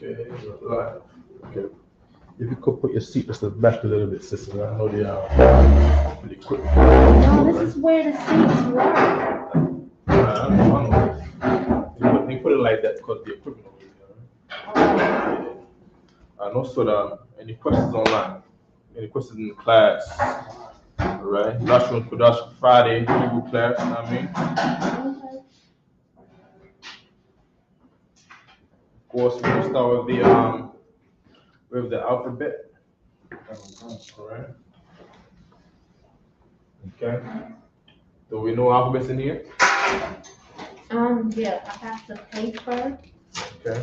Okay, right. Okay. If you could put your seat just back a little bit, sister. I know they are pretty quick. No, this is where the seats were. I know. They put it like that because the equipment over there. And also, any questions online? Any questions in the class? All right. Lashawan Qadash Friday Hebrew class. You know what I mean? Okay. Of course, we're gonna start with the alphabet. All right. Okay. Do we know alphabets in here? Yeah, I got the paper. Okay.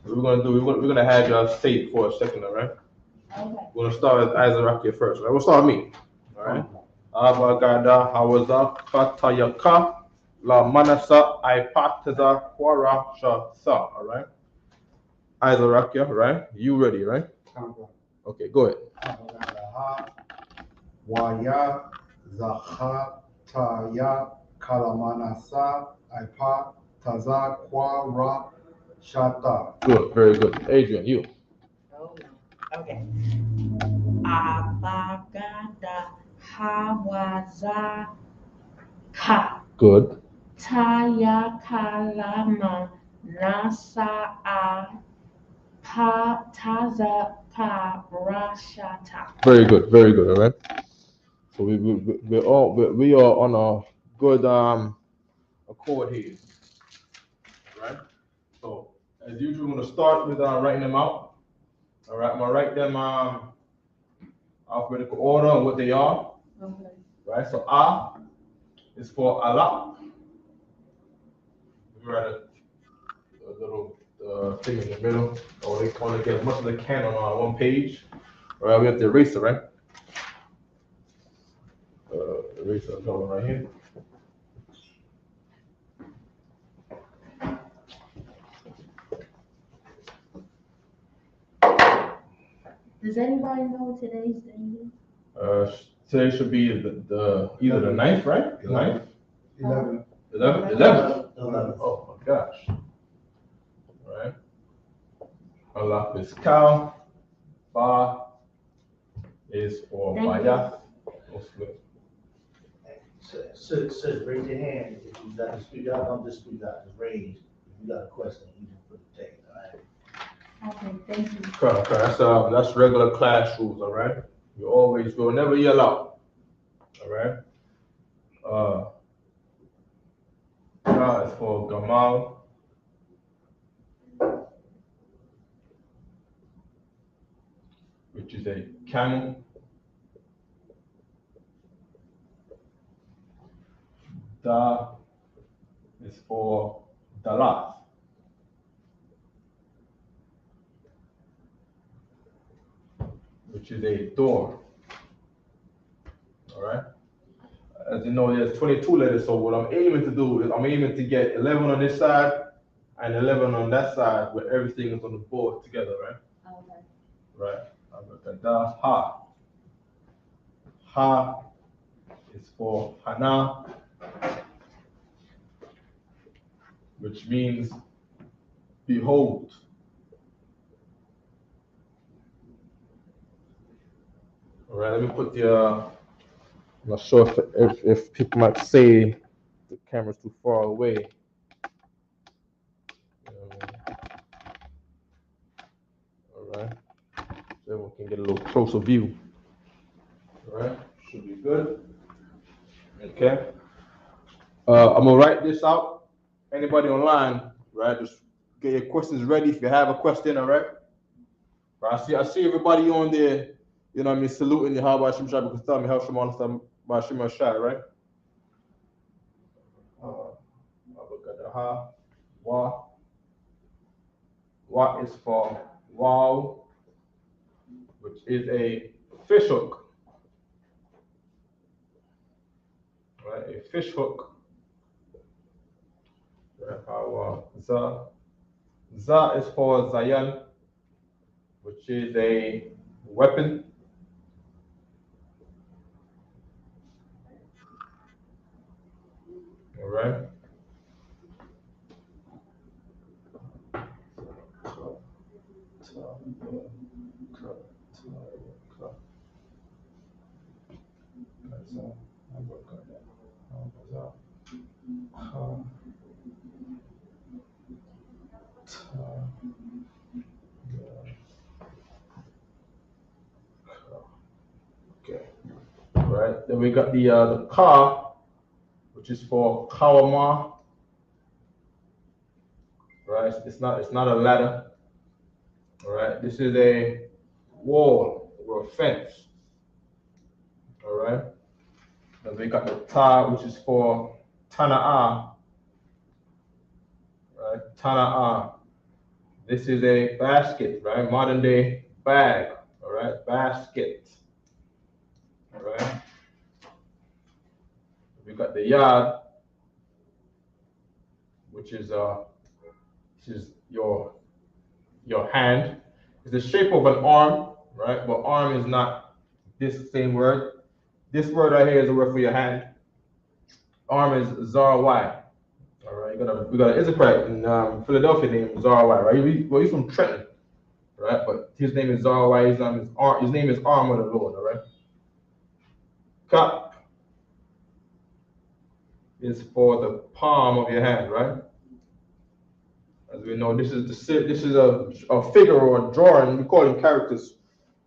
What we're gonna do, we're gonna have y'all say it for a second, all right? Okay. We're gonna start with Isaac first, right? We'll start with me. All right. Abagada Hawaza Katayaka La Manasa Ipataza Quara Sa. All right. Isaac, right? You ready, right? Okay, go ahead. Waya Zaha Taya Kalamanasa Ipa Taza Quara Shata. Good, very good. Adrian, you. Oh, okay. Abagada Hawaza Ka. Good. Taya Kalama Nasa A Pa Taza Pa Rashata. Very good, very good. All right. So we are on a good accord here. All right. So as usual, we're gonna start with writing them out. All right. I'm gonna write them alphabetical order and what they are. Okay. Right. So A is for Allah. We write a little thing in the middle, or they want to get as much as they can on one page. All right. We have the eraser, right? Eraser going right here. Does anybody know today's date? Today should be the either the 9th, right? 9th? 11. 11th? Oh my gosh. All right. Allah is cow. Ba is for Bayath. So raise your hand if you got to speak out. Don't just speak out. Just raise. If you got a question, you can put the text. All right. Okay, thank you. Okay. That's regular class rules. All right. We'll never yell out. All right. Ga is for Gamal. Which is a camel. Da is for Dalat. Which is a door. All right. As you know, there's 22 letters. So what I'm aiming to do is I'm aiming to get 11 on this side and 11 on that side, where everything is on the board together, right? Okay. Right. Da ha. Ha is for Hana, which means behold. All right. Let me put I'm not sure if people might say the camera's too far away. All right. So everyone can get a little closer view. All right. Should be good. Okay. I'm gonna write this out. Anybody online, right? Just get your questions ready if you have a question. All right. Right. I see everybody on there. You know what I mean? Saluting you. How about Shim Shai? Because tell me how Shimon Stam by Shimon Shai, right? Ha. Wa. Wa is for wow, which is a fish hook. Right? A fish hook. Right? Za. Za is for Zayan, which is a weapon. All right. Okay. All right. Then we got the ka, which is for kawama. Right. It's not a ladder. All right. This is a wall or a fence. All right. Then we got the ta, which is for tana'a. Right. Tana'a. This is a basket, right? Modern day bag. All right. Basket. All right. We got the yard, which is your hand. It's the shape of an arm, right? But arm is not this same word. This word right here is the word for your hand. Arm is Zarawai. All right, we got an Israelite in Philadelphia named Zarawai, right? He's from Trenton, right? But his name is Zarawai. His name is Arm of the Lord, all right? Cup is for the palm of your hand, right? As we know, this is a figure or a drawing. We call them characters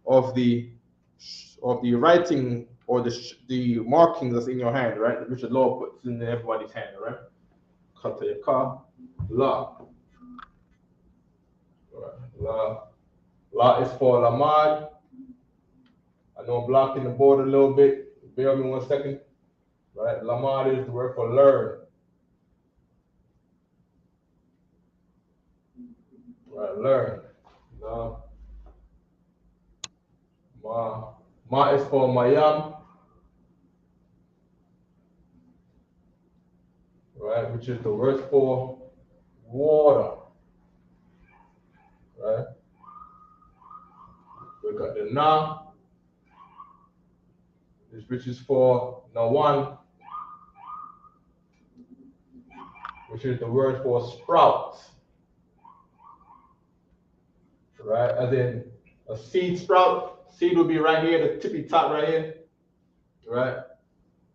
of the writing or the markings that's in your hand, right? Which the Lord puts in everybody's hand, right? Katayaka, la. Right. La is for lamad. I know I'm blocking the board a little bit. Bear with me 1 second. Right? Lamad is the word for learn. Right, learn. No. Ma is for mayam. Right, which is the word for water. Right? We got the na, which is for nawan, which is the word for sprouts. Right? As in a seed sprout. Seed will be right here, the tippy top right here. Right?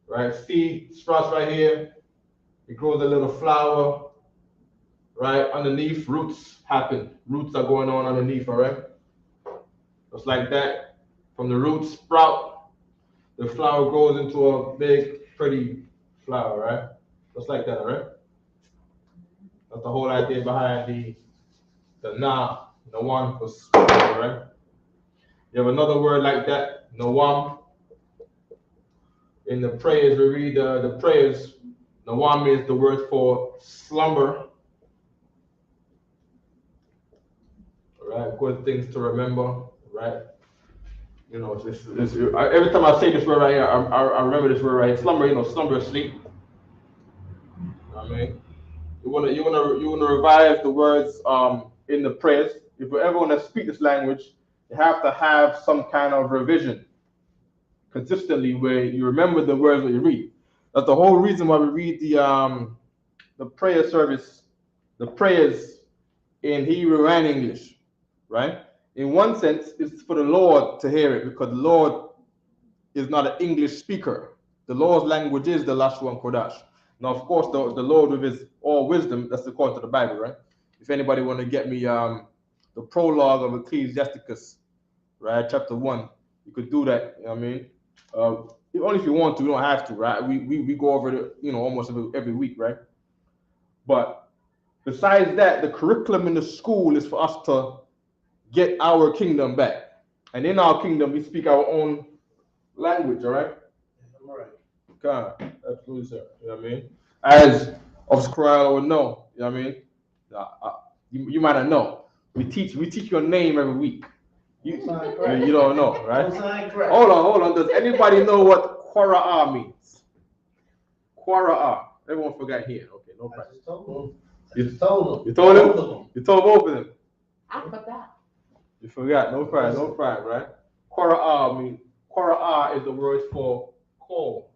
Right? Seed sprouts right here. It grows a little flower. Right? Underneath, roots happen. Roots are going on underneath, all right? Just like that. From the roots sprout, the flower grows into a big, pretty flower, right? Just like that, all right? That's the whole idea behind the one for spirit, right? You have another word like that, nawam. In the prayers, we read the prayers. Nawam is the word for slumber. All right, good things to remember, right? You know, every time I say this word right here, I remember this word right here. Slumber, slumber, sleep. You know what I mean? You wanna revive the words in the prayers. If you ever want to speak this language, you have to have some kind of revision consistently where you remember the words that you read. That's the whole reason why we read the prayer service, the prayers in Hebrew and English, right? In one sense, it's for the Lord to hear it because the Lord is not an English speaker. The Lord's language is the Lashawan Qadash. Now, of course, the Lord with his all wisdom, that's according to the Bible, right? If anybody want to get me the prologue of Ecclesiasticus, right, chapter 1, you could do that, you know what I mean? Only if you want to, you don't have to, right? We go over it, almost every week, right? But besides that, the curriculum in the school is for us to get our kingdom back. And in our kingdom, we speak our own language, all right? All right. God, absolutely, sir. You know what I mean? As Oscar would know, you know what I mean? You might not know. We teach your name every week. You don't know, right? Hold on. Does anybody know what Quara'a means? Quara'a. Everyone forgot here. Okay, no problem. You told them. You told him? You told both of them. I forgot. You forgot. No problem, right? Quara'a is the word for call.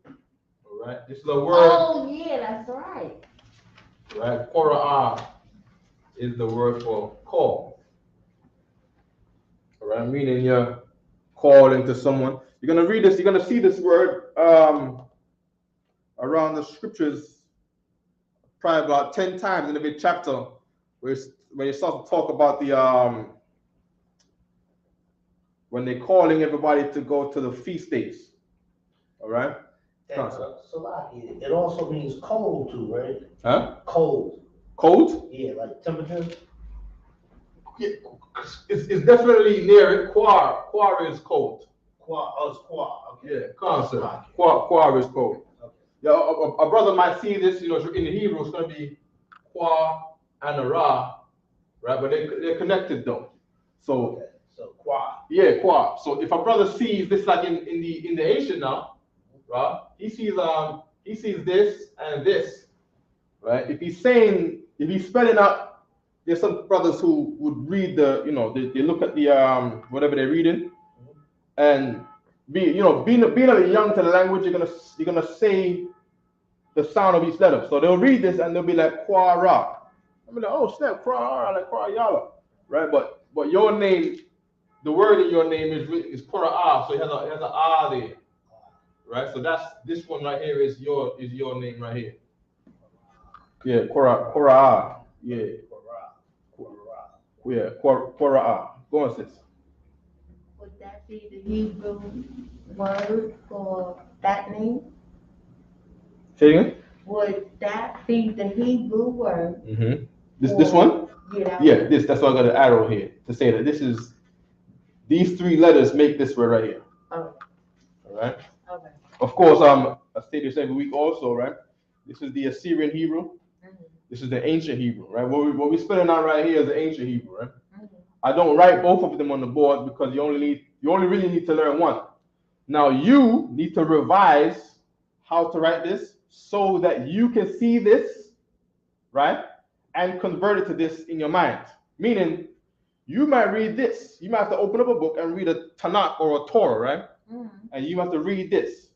All right. This is a word. Oh yeah, that's right. Right. Quara'a is the word for call. right? Meaning you're calling to someone. You're gonna read this. You're gonna see this word around the scriptures probably about 10 times in every chapter, when you start to talk about the when they're calling everybody to go to the feast days. All right. And, Salaki, it also means cold too, right? Huh? Cold. Cold? Yeah, like temperature. Yeah, it's definitely near it. Quar is cold. It's qua. Okay. Yeah, concept. Quar is cold. Okay. Yeah, a brother might see this, in the Hebrew, it's going to be Qua and a Ra, right? But they're connected though. So, Okay. So qua. yeah, Qua. So if a brother sees this, like in the ancient now, right? He sees this and this, right? If he's spelling out, there's some brothers who would read they look at the whatever they're reading, and being a bit young to the language, you're gonna say the sound of each letter. So they'll read this and they'll be like Quara. I'm like, oh snap, Quara, like Quara, right? But your name, the word in your name is Quara, so it has an ah there, right? So that's this one right here is your name right here. Yeah, Quara, yeah. Yeah, Quara. Go on, sis. Would that be the Hebrew word for that name? Say again? Would that be the Hebrew word? Mm-hmm. This one? Yeah. That's why I got an arrow here to say that these three letters make this word right here. Oh. All right. Okay. Of course, I say this every week also, right? This is the Assyrian Hebrew. Mm-hmm. This is the ancient Hebrew, right? What we're spelling out right here is the ancient Hebrew, right? Mm-hmm. I don't write both of them on the board because you only really need to learn one. Now you need to revise how to write this so that you can see this, right? And convert it to this in your mind. Meaning, you might read this. You might have to open up a book and read a Tanakh or a Torah, right? Mm-hmm. And you have to read this.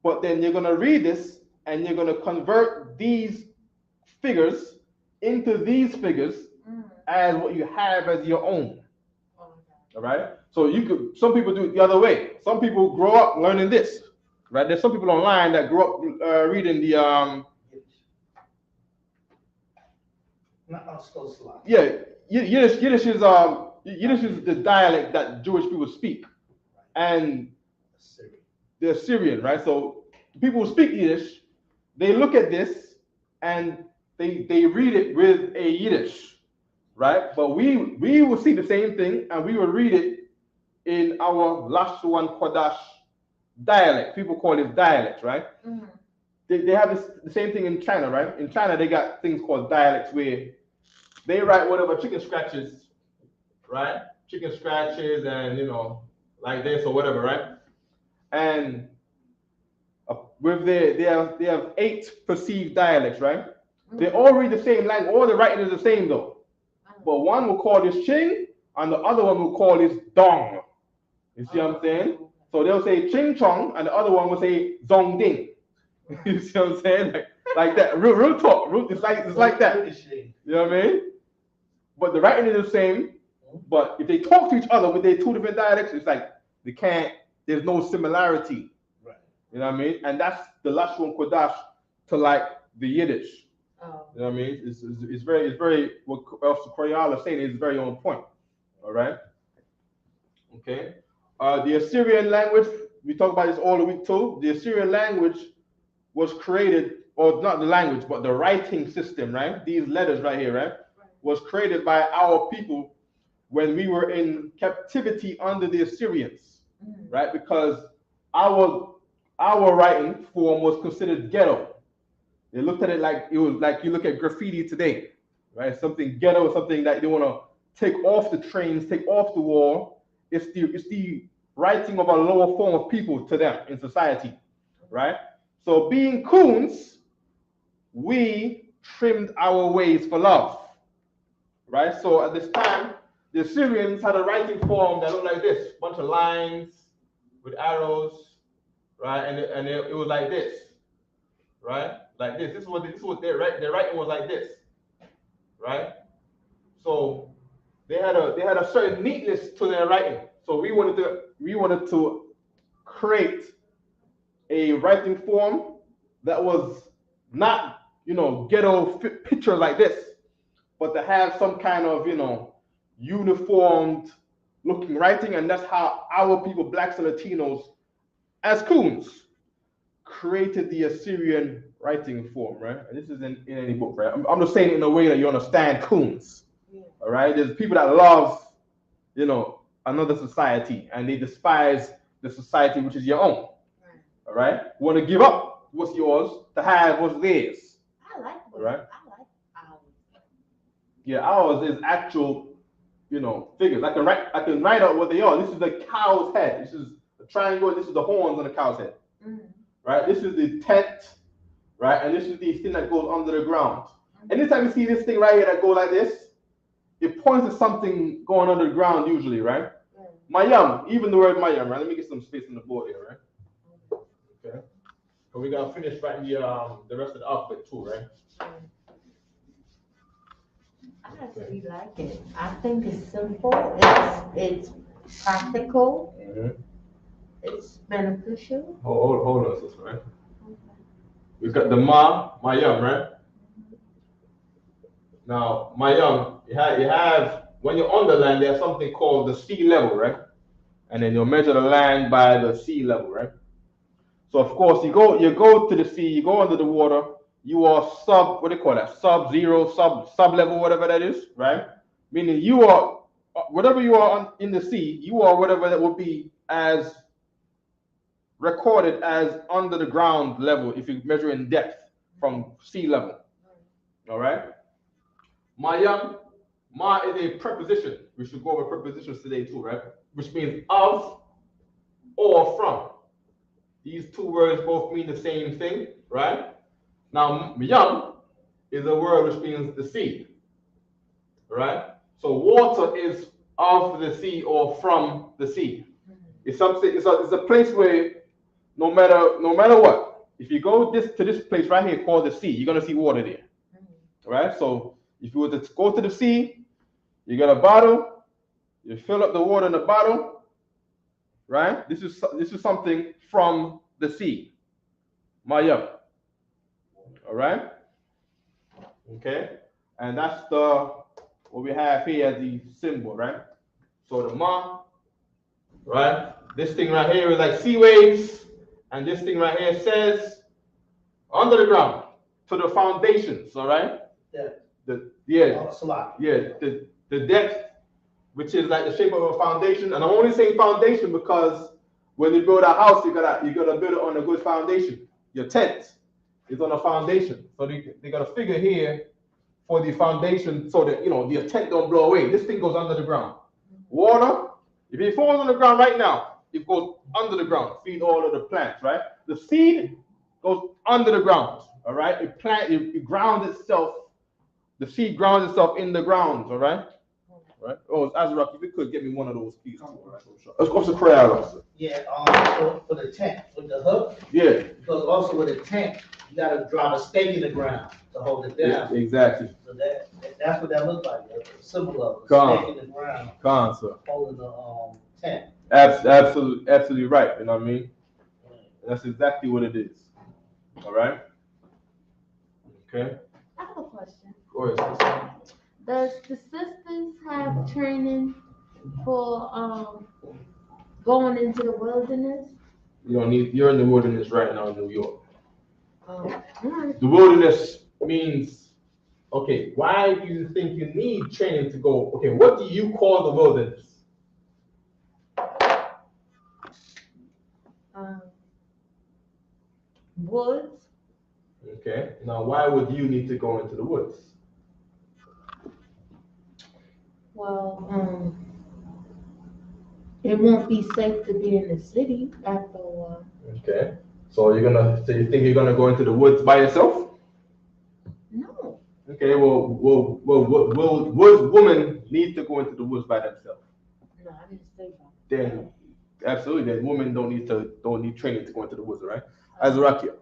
But then you're going to read this and you're going to convert these figures into these figures as what you have as your own. All right? So some people do it the other way. Some people grow up learning this, right? There's some people online that grew up reading the Yiddish is the dialect that Jewish people speak, and the Assyrian, right? So people who speak Yiddish, they look at this and they read it with a Yiddish, right? But we will see the same thing and we will read it in our Lashawan Qadash dialect. People call it dialect, right? Mm-hmm. They have the same thing in China, right? In China, they got things called dialects where they write whatever chicken scratches, right? Chicken scratches and, like this or whatever, right? And with they have 8 perceived dialects, right? Mm-hmm. They all read the same language. All the writing is the same though. But one will call this ching and the other one will call this dong. You see what I'm saying? So they'll say ching chong and the other one will say zong ding. You see what I'm saying? Like that. Real talk. It's like that. You know what I mean? But the writing is the same. But if they talk to each other with their 2 different dialects, it's like there's no similarity. Right. You know what I mean? And that's the Lashawan Qadash to like the Yiddish. Oh. You know what I mean? It's very what Koryala is saying is very on point. All right. Okay. The Assyrian language, we talk about this all the week too. The Assyrian language was created, or not the language, but the writing system, right? These letters right here, right? Was created by our people when we were in captivity under the Assyrians, right? Because our writing form was considered ghetto. They looked at it like it was like you look at graffiti today, right? Something ghetto, something that they want to take off the trains, take off the wall. It's the writing of a lower form of people to them in society, right? So being coons, we trimmed our ways for love, right? So at this time, the Assyrians had a writing form that looked like this, bunch of lines with arrows, right? And it was like this, right? Like this. This is what their writing was like this, right? So they had a certain neatness to their writing. So we wanted to create a writing form that was not, ghetto picture like this, but to have some kind of, uniformed looking writing. And that's how our people, blacks and Latinos, as coons, created the Assyrian writing form, right? And this is in any book, right? I'm just saying it in a way that you understand coons, all right? There's people that love, another society, and they despise the society which is your own, all right? Want to give up what's yours to have what's theirs. I like All right? I like ours. Yeah, ours is actual, figures. I can write out what they are. This is the cow's head. This is a triangle. This is the horns on the cow's head. Right? This is the tent, right? And this is the thing that goes under the ground. Anytime you see this thing right here that goes like this, it points to something going under the ground usually, right? Mayam, even the word mayam, right? Let me get some space on the board here, right? Okay. So we gotta finish writing the rest of the alphabet too, right? I actually like it. I think it's simple. It's practical. It's beneficial. Hold on, sister, right? We've got the mayam, right? Now, mayam, you have when you're on the land, there's something called the sea level, right? And then you'll measure the land by the sea level, right? So of course you go to the sea, you go under the water, you are what do you call that? Sub-zero, sub level, whatever that is, right? Meaning you are whatever you are in the sea, you are whatever that would be as recorded as under the ground level if you measure in depth from sea level. All right? Mayam, ma is a preposition. We should go over prepositions today too, right? Which means of or from. These two words both mean the same thing, right? Now, yam is a word which means the sea, right? So water is of the sea or from the sea. It's something. It's a place where no matter what, if you go to this place right here called the sea, you're gonna see water there, right? So if you were to go to the sea, you got a bottle, you fill up the water in the bottle, right? This is something from the sea, mayam. All right, okay, and that's what we have here as the symbol, right? So the ma, right? This thing right here is like sea waves, and this thing right here says under the ground to the foundations. All right. The depth, which is like the shape of a foundation. And I'm only saying foundation because when you build a house, you gotta build it on a good foundation. Your tent is on a foundation, so they got a figure here for the foundation, so that the tent don't blow away. This thing goes under the ground. Water, if it falls on the ground right now, it goes under the ground, feed all of the plants, right? The seed goes under the ground, all right? It grounds itself. The seed grounds itself in the ground, all right? Right? Oh, Azaraki, if you could get me one of those, please. All right. Let's go to prayer. Yeah, for the tent, with the hook. Yeah. Because also with the tent, you gotta drive a stake in the ground to hold it down. Yeah, exactly. So that's what that looks like, a symbol of a stake in the ground. Sir. Holding the tent. Absolutely right. You know what I mean? That's exactly what it is. All right. Okay. I have a question. Go ahead, sister. Does the sisters have training for going into the wilderness? You're in the wilderness right now in New York. Right. The wilderness means, okay, why do you think you need training to go? Okay, what do you call the wilderness? Woods. Okay, now why would you need to go into the woods? Well, it won't be safe to be in the city after a while. Okay, so you think you're gonna go into the woods by yourself? No. Okay, well, women need to go into the woods by themselves. No, I didn't say that. Then, absolutely, then women don't need training to go into the woods, right? Azarakia.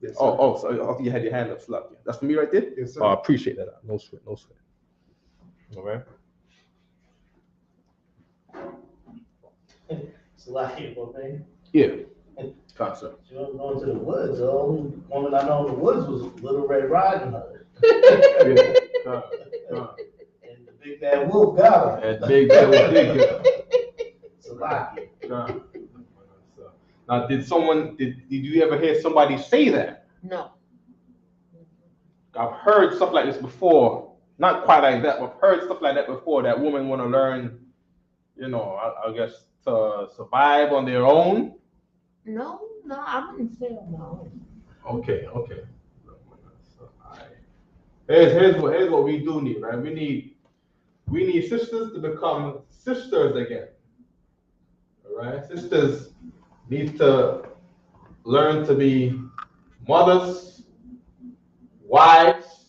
Yes, sir. So I think you had your hand up, Slakia. That's for me right there? Yes, sir. Oh, I appreciate that. No sweat. All right. It's a lot of people, man. Yeah. Concept. She was going to the woods. The only woman I know in the woods was Little Red Riding Hood. Yeah. And the big bad wolf got her. And big bad wolf did get her. It's a lot. Now, did you ever hear somebody say that? No. I've heard stuff like this before. Not quite like that, but I've heard stuff like that before. That women want to learn, I guess, to survive on their own. No, I wouldn't say no. Okay. Here's what we do need, right? We need sisters to become sisters again. All right, sisters need to learn to be mothers, wives,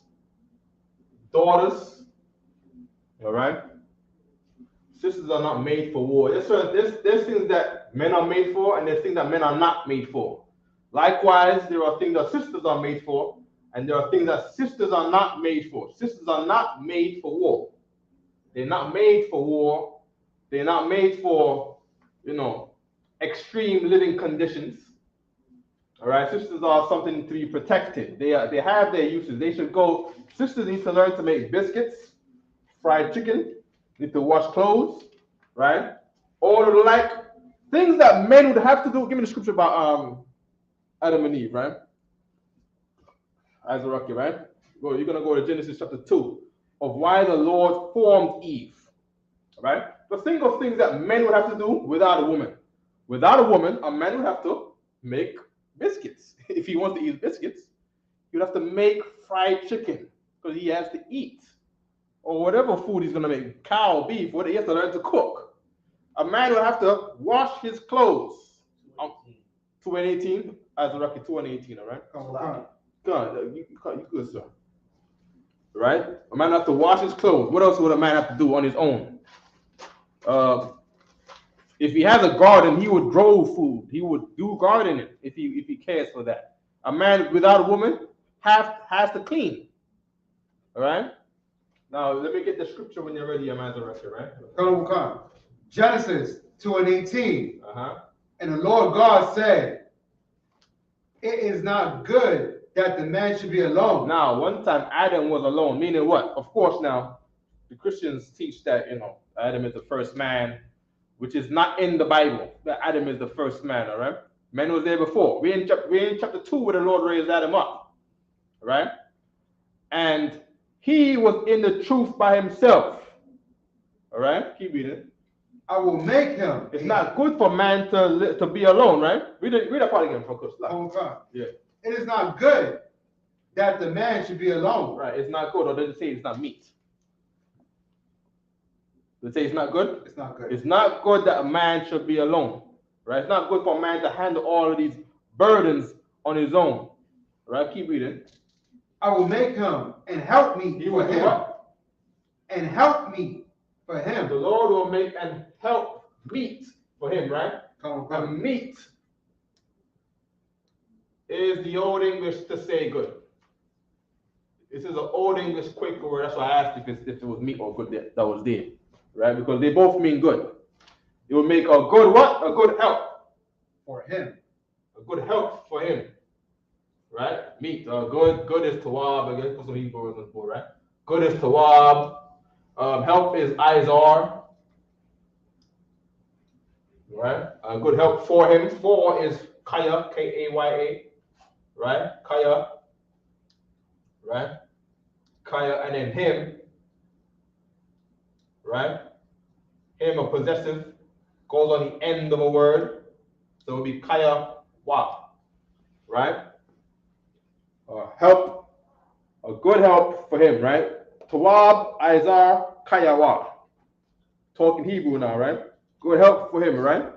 daughters. All right. Sisters are not made for war. There's things that men are made for, and there's things that men are not made for. Likewise, there are things that sisters are made for, and there are things that sisters are not made for. Sisters are not made for war. They're not made for war. They're not made for, extreme living conditions. All right, sisters are something to be protected. They have their uses. Sisters need to learn to make biscuits, fried chicken, need to wash clothes, right? All of the things that men would have to do. Give me the scripture about Adam and Eve, right? Isaac, right? You're gonna go to Genesis chapter 2 of why the Lord formed Eve, right? But think of things that men would have to do without a woman. Without a woman, a man would have to make biscuits. If he wants to eat biscuits, he'd have to make fried chicken because he has to eat. Or whatever food he's going to make, cow, beef, whatever, he has to learn to cook. A man would have to wash his clothes. 2:18, as a record, 2:18, all right? Go on, you good, sir. Right? A man would have to wash his clothes. What else would a man have to do on his own? If he has a garden, he would grow food. He would do gardening if he cares for that. A man without a woman has to clean. All right? Now, let me get the scripture when you're ready, Amazareka, right? Come. Genesis 2:18. Uh-huh. And the Lord God said, it is not good that the man should be alone. Now, one time Adam was alone, meaning what? Of course, now, the Christians teach that, Adam is the first man, which is not in the Bible, that Adam is the first man, all right? Man was there before. We're in chapter 2 where the Lord raised Adam up, right? And he was in the truth by himself. All right, keep reading. I will make him. It's not good for man to be alone, right? Read that part again, focus. Yeah. It is not good that the man should be alone. Right, it's not good, or does it say it's not meat? Does it say it's not good? It's not good. It's not good that a man should be alone, right? It's not good for a man to handle all of these burdens on his own. Right, keep reading. I will make him and help me He will for do him. what? And help me for him. The Lord will make and help meet for him, right? Come. And meat is the old English to say good. This is an old English Quaker word. That's why I asked if it was meat or good that was there, right? Because they both mean good. It will make a good what? A good help For him. A good help for him, right? Meat. Good is tawab. I guess put some Hebrew words on the board, right? Good is tawab. Help is izar. Right? Good help for him. For is kaya, Kaya, right? Kaya, right? Kaya, and then him, right? Him, a possessive, goes on the end of a word, so it would be kaya wa, right? Help, a good help for him, right? Tawab, izar, kaya wa. Talking Hebrew now, right? Good help for him, right?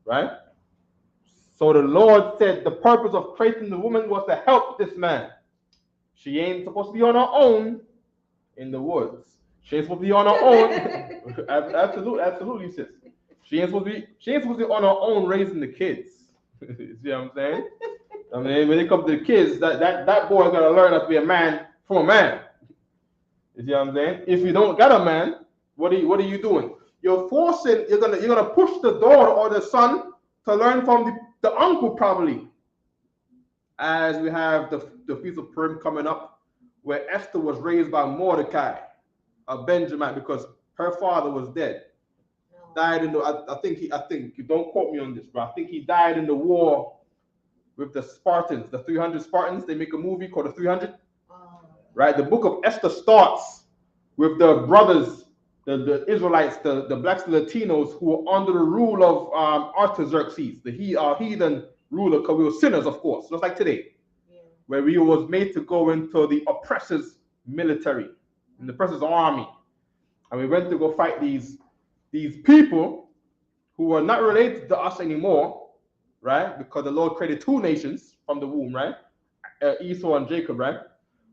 Right? So the Lord said the purpose of creating the woman was to help this man. She ain't supposed to be on her own in the woods. She ain't supposed to be on her own. Absolutely, sis. She ain't supposed to be on her own raising the kids. You see what I'm saying? I mean, when it comes to the kids, that boy gotta learn how to be a man from a man. You see what I'm saying? If you don't got a man, what are you doing? you're gonna push the daughter or the son to learn from the uncle probably. As we have the Feast of Purim coming up, where Esther was raised by Mordecai, a Benjamin, because her father was dead. Died in the I think you don't quote me on this, but I think he died in the war with the Spartans, the 300 Spartans. They make a movie called the 300. Right? The book of Esther starts with the brothers, the Israelites, the blacks, the Latinos who were under the rule of Artaxerxes, the heathen ruler, because we were sinners, of course, just like today, where we was made to go into the oppressor's military, in the oppressor's army, and we went to go fight these people who were not related to us anymore, right? Because the Lord created two nations from the womb, right? Esau and Jacob, right?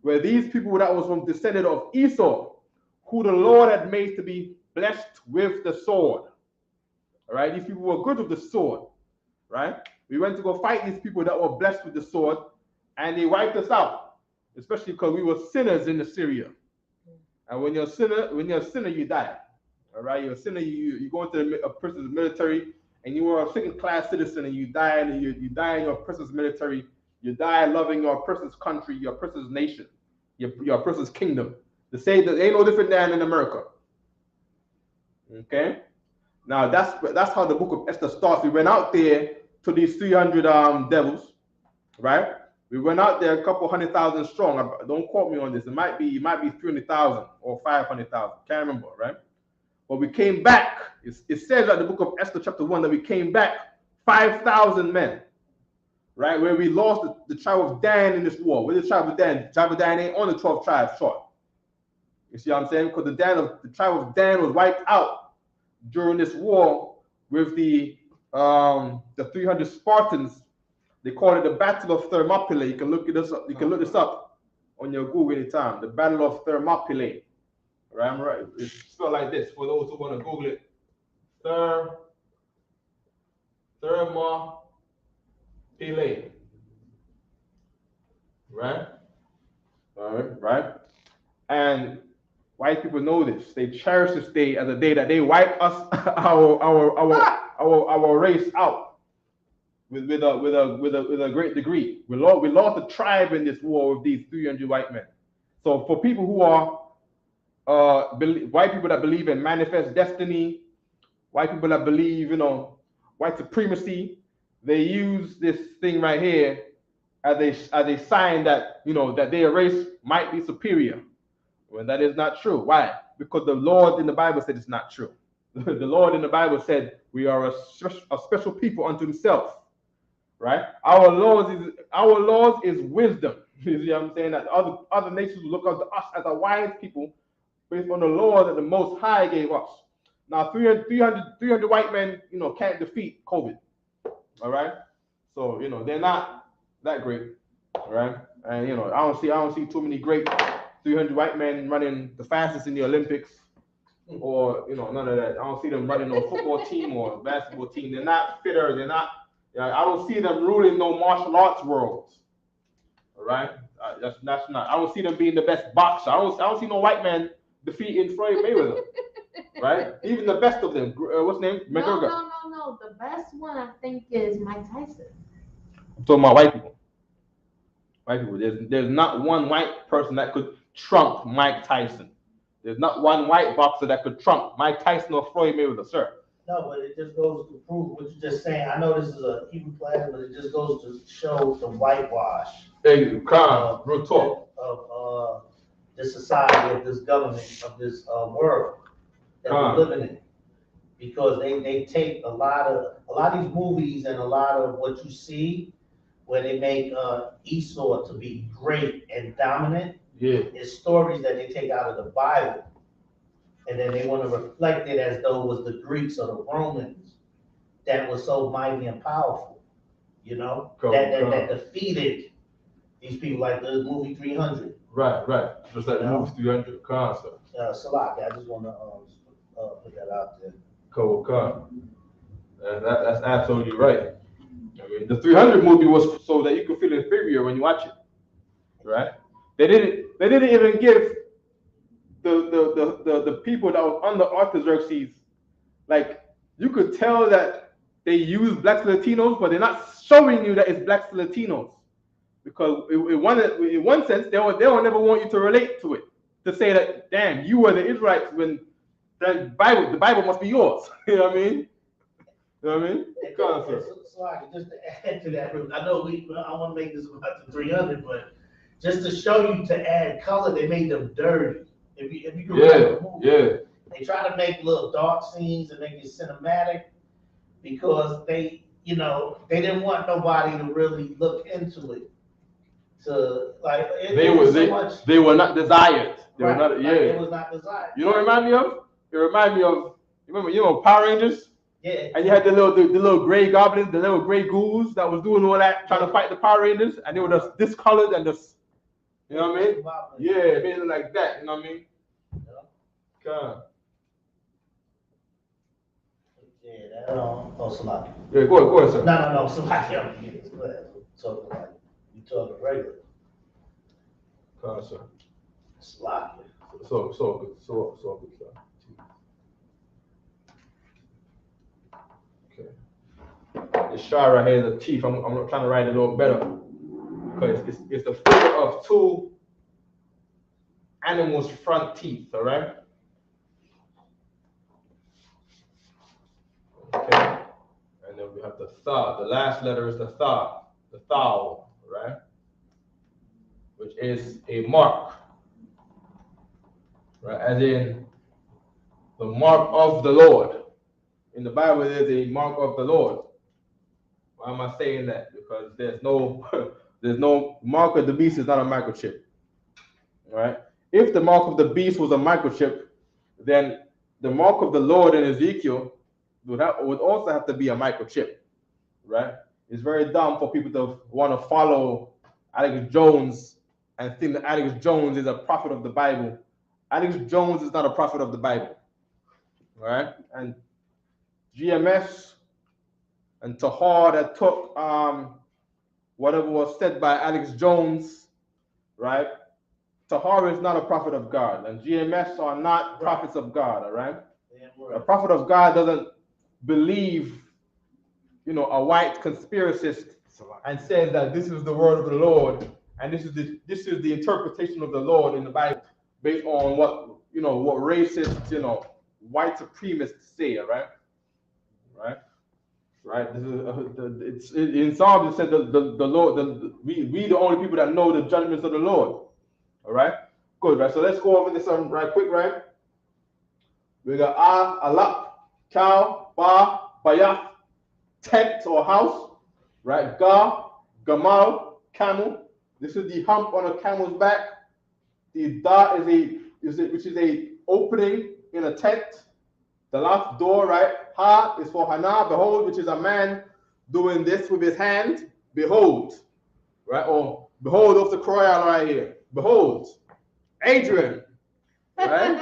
Where these people that was from descended of Esau, who the Lord had made to be blessed with the sword. All right, these people were good with the sword, right? We went to go fight these people that were blessed with the sword, and they wiped us out, especially because we were sinners in Assyria. And when you're a sinner, you die. All right, you're a sinner. You go into a person's military, and you are a second-class citizen, and you die, and you die in your person's military. You die loving your person's country, your person's nation, your person's kingdom. To say that ain't no different than in America. Okay, now that's how the book of Esther starts. We went out there to these 300 devils, right? We went out there a couple 100,000 strong. Don't quote me on this. It might be 300,000 or 500,000. Can't remember, right? But we came back. It says at the book of Esther chapter 1 that we came back 5,000 men, right? Where we lost the tribe of Dan in this war. Where's the tribe of Dan? The tribe of Dan ain't on the 12 tribes short. You see what I'm saying? Because the tribe of Dan was wiped out during this war with the 300 Spartans. They call it the Battle of Thermopylae. You can look this up. You can look this up on your Google anytime. The Battle of Thermopylae. Right, I'm right. It's spelled like this for those who want to Google it. Thermopylae. Right? All right, right? And white people know this. They cherish this day as a day that they wipe us, our race out with a great degree. We lost a tribe in this war with these 300 white men. So for people who are white people that believe in manifest destiny, white people that believe, white supremacy, they use this thing right here as a sign that that their race might be superior. When that is not true. Why? Because the Lord in the Bible said it's not true. The Lord in the Bible said we are a special people unto himself. Right? Our laws is wisdom. You see what I'm saying? That other nations will look up to us as a wise people based on the law that the Most High gave us. Now 300 white men, can't defeat COVID. All right? So, they're not that great. All right? And I don't see too many great 300 white men running the fastest in the Olympics, or none of that. I don't see them running no football team or basketball team. They're not fitter. They're not. I don't see them ruling no martial arts worlds. All right, that's not. I don't see them being the best boxer. I don't see no white man defeating Floyd Mayweather. Right? Even the best of them. What's his name? McGregor. No. The best one I think is Mike Tyson. I'm talking about white people. White people. There's not one white person that could trump Mike Tyson. There's not one white boxer that could trump Mike Tyson or Floyd Mayweather, sir. No, but it just goes to prove what you're just saying. I know this is a Hebrew class, but it just goes to show the whitewash. Hey, calm, real talk. Of this society, of this government, of this world that we're living in. Because they take a lot of these movies and a lot of what you see where they make Esau to be great and dominant. Yeah. It's stories that they take out of the Bible, and then they want to reflect it as though it was the Greeks or the Romans that was so mighty and powerful, that defeated these people, like the movie 300. Right. Just like the movie 300 concept. Salak, I just want to put that out there. Cool. That's absolutely right. I mean, the 300 movie was so that you could feel inferior when you watch it, right? They didn't even give the people that was under Artaxerxes like you could tell that they use blacks and Latinos, but they're not showing you that it's blacks and Latinos. Because in one sense, they'll never want you to relate to it. To say that, damn, you were the Israelites when the Bible must be yours. You know what I mean? You know what I mean? Sorry, just to add to that, I know I want to make this about the 300, but just to show you to add color, they made them dirty. If you can remember the movie, they try to make little dark scenes and make it cinematic because they didn't want nobody to really look into it. So like they were not desired. They were not. It was not desired. You know what it reminded me of? It reminded me of remember Power Rangers? Yeah. And you had the little gray goblins, the little gray ghouls that was doing all that, trying to fight the Power Rangers, and they were just discolored and just, you know what I mean? Yeah, it made it like that, you know what I mean? God. Yeah, that Salaki. Yeah, go ahead, sir. No, Salaki. Go ahead. You talking regular. God, sir. Salaki. So good, sir. Okay. This shot right here is a teeth. I'm trying to write it a little better because it's the figure of two animals' front teeth. All right. Okay. And then we have the tha. The last letter is the tha, the thou, right? Which is a mark, right? As in the mark of the Lord. In the Bible, there's a mark of the Lord. Why am I saying that? Because there's no mark of the beast is not a microchip. All right. If the mark of the beast was a microchip, then the mark of the Lord in Ezekiel would also have to be a microchip, right? It's very dumb for people to want to follow Alex Jones and think that Alex Jones is a prophet of the Bible. Alex Jones is not a prophet of the Bible, right? And GMS and Tahar that took whatever was said by Alex Jones, right? Tahar is not a prophet of God, and GMS are not prophets of God, all right? A prophet of God doesn't believe, a white conspiracist and says that this is the word of the Lord and this is the interpretation of the Lord in the Bible based on what racist, white supremacists say, right? Right. This is in Psalms it said the Lord, we the only people that know the judgments of the Lord. All right. Good. Right. So let's go over this right quick. Right. We got alap, cow, ba, bayah, tent or house. Right. Gamal, camel. This is the hump on a camel's back. The da which is a opening in a tent. The last door, right? Ha is for Hana, behold, which is a man doing this with his hand. Behold, right? Or behold of the Quran right here. Behold, Adrian, right?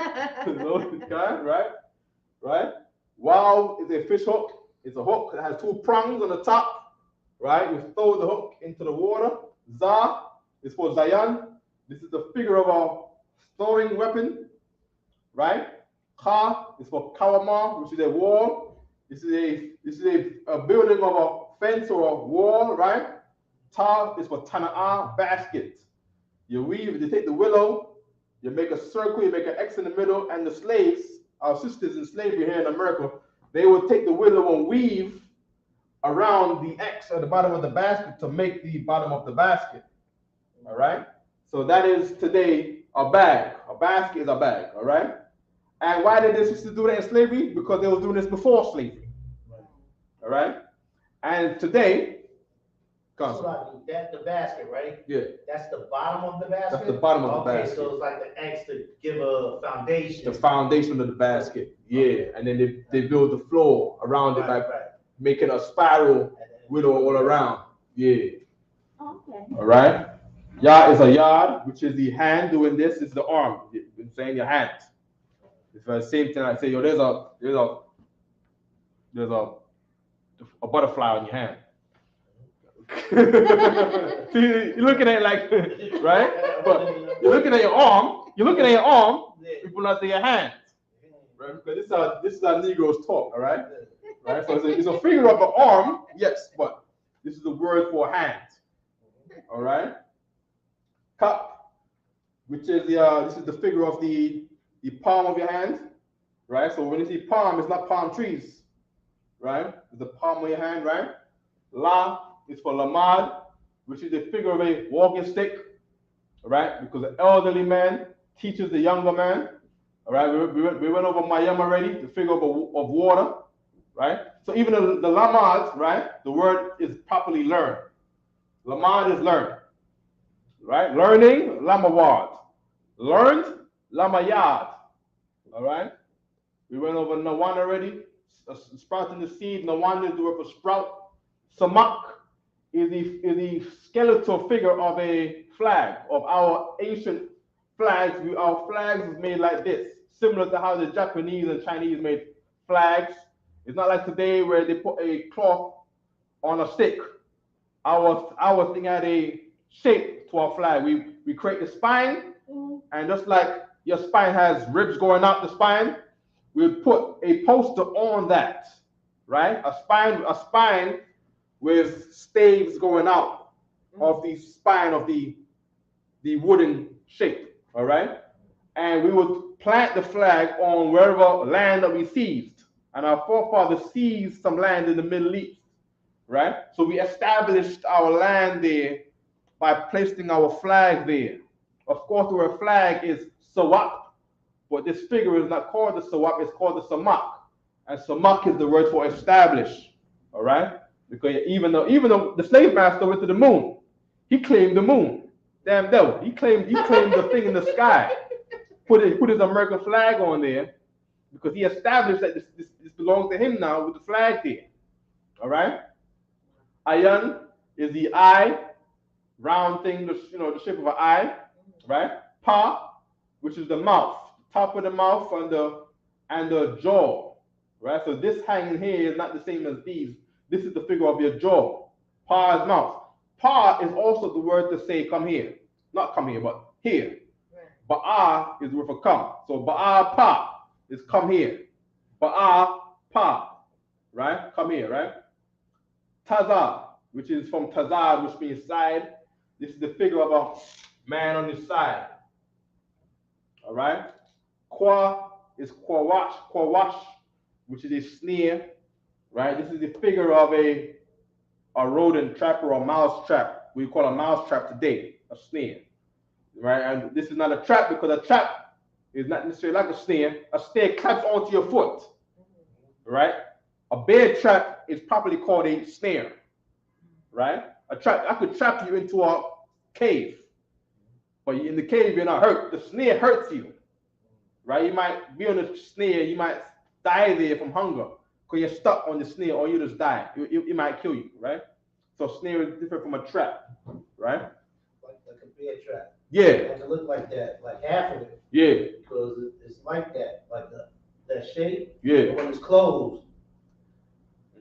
Right? Wow is a fish hook. It's a hook that has two prongs on the top, right? You throw the hook into the water. Za is for Zayan. This is the figure of a throwing weapon, right? Ka is for Kawama, which is a wall. This is a building of a fence or a wall, right? Ta is for Tana'a, basket. You take the willow, you make a circle, you make an X in the middle, and the slaves, our sisters in slavery here in America, they would take the willow and weave around the X at the bottom of the basket to make the bottom of the basket. All right? So that is today a bag. A basket is a bag, all right? And why did they sisters do that in slavery? Because they were doing this before slavery. All right? And today, so that's the basket, right? Yeah. That's the bottom of the basket? That's the bottom of the basket. Okay, so it's like the X to give a foundation. The foundation of the basket, yeah. And then they build the floor around it by making a spiral with all around. Yeah. Okay. All right? Ya is a yard, which is the hand doing this. Is the arm. I'm saying your hand. It's the same thing. I say, there's a butterfly on your hand. See, you're looking at it like, right? But you're looking at your arm. People not say your hands. right? Because this is how Negroes talk, all right? Right? So it's a figure of an arm, yes, but this is the word for hand, all right? Cup, which is this is the figure of the palm of your hand, right? So when you see palm, it's not palm trees, right? It's the palm of your hand, right? La is for lamad, which is the figure of a walking stick, right? Because the elderly man teaches the younger man, all right? We went over mayam already, the figure of water, right? So even the lamad, right? The word is properly learned. Lamad is learned, right? Learning, lamawad. Learned, lamayad, all right? We went over nawan already, sprouting the seed. Nawan is the word for sprout. Samak is the skeletal figure of a flag, of our ancient flags. Our flags is made like this, similar to how the Japanese and Chinese made flags. It's not like today where they put a cloth on a stick. Our thing had a shape to our flag. We create the spine, and just like your spine has ribs going out the spine, we would put a poster on that, right? A spine with staves going out of the spine of the wooden shape, all right? And we would plant the flag on wherever land that we seized. And our forefathers seized some land in the Middle East, right? So we established our land there by placing our flag there. Of course, the word flag is sawak, but this figure is not called the sawak, it's called the samak. And samak is the word for establish, all right? Because even though the slave master went to the moon, he claimed the moon. Damn devil, he claimed the thing in the sky. Put his American flag on there because he established that this belongs to him now with the flag there. All right? Ayan is the eye, round thing, the shape of an eye, right? Pa, which is the mouth, top of the mouth and the jaw, right? So this hanging here is not the same as these. This is the figure of your jaw. Pa is mouth. Pa is also the word to say come here. Not come here, but here. Ba'a is the word for come. So ba'a pa is come here. Ba'a pa, right? Come here, right? Taza, which is from tazad, which means side. This is the figure of a man on his side. All right? Kwa is kwawash, which is a sneer, right? This is the figure of a rodent trap or a mouse trap. We call a mouse trap today, a snare, right? And this is not a trap because a trap is not necessarily like a snare. A snare claps onto your foot, right? A bear trap is properly called a snare, right? A trap, I could trap you into a cave, but in the cave you're not hurt. The snare hurts you, right? You might be on the snare, you might die there from hunger because you're stuck on the snare, or you just die. It might kill you, right? So snare is different from a trap, right? Like a bear trap. Yeah. Like it look like that, like half of it. Yeah. Because it's like that, like that shape. Yeah. But when it's closed,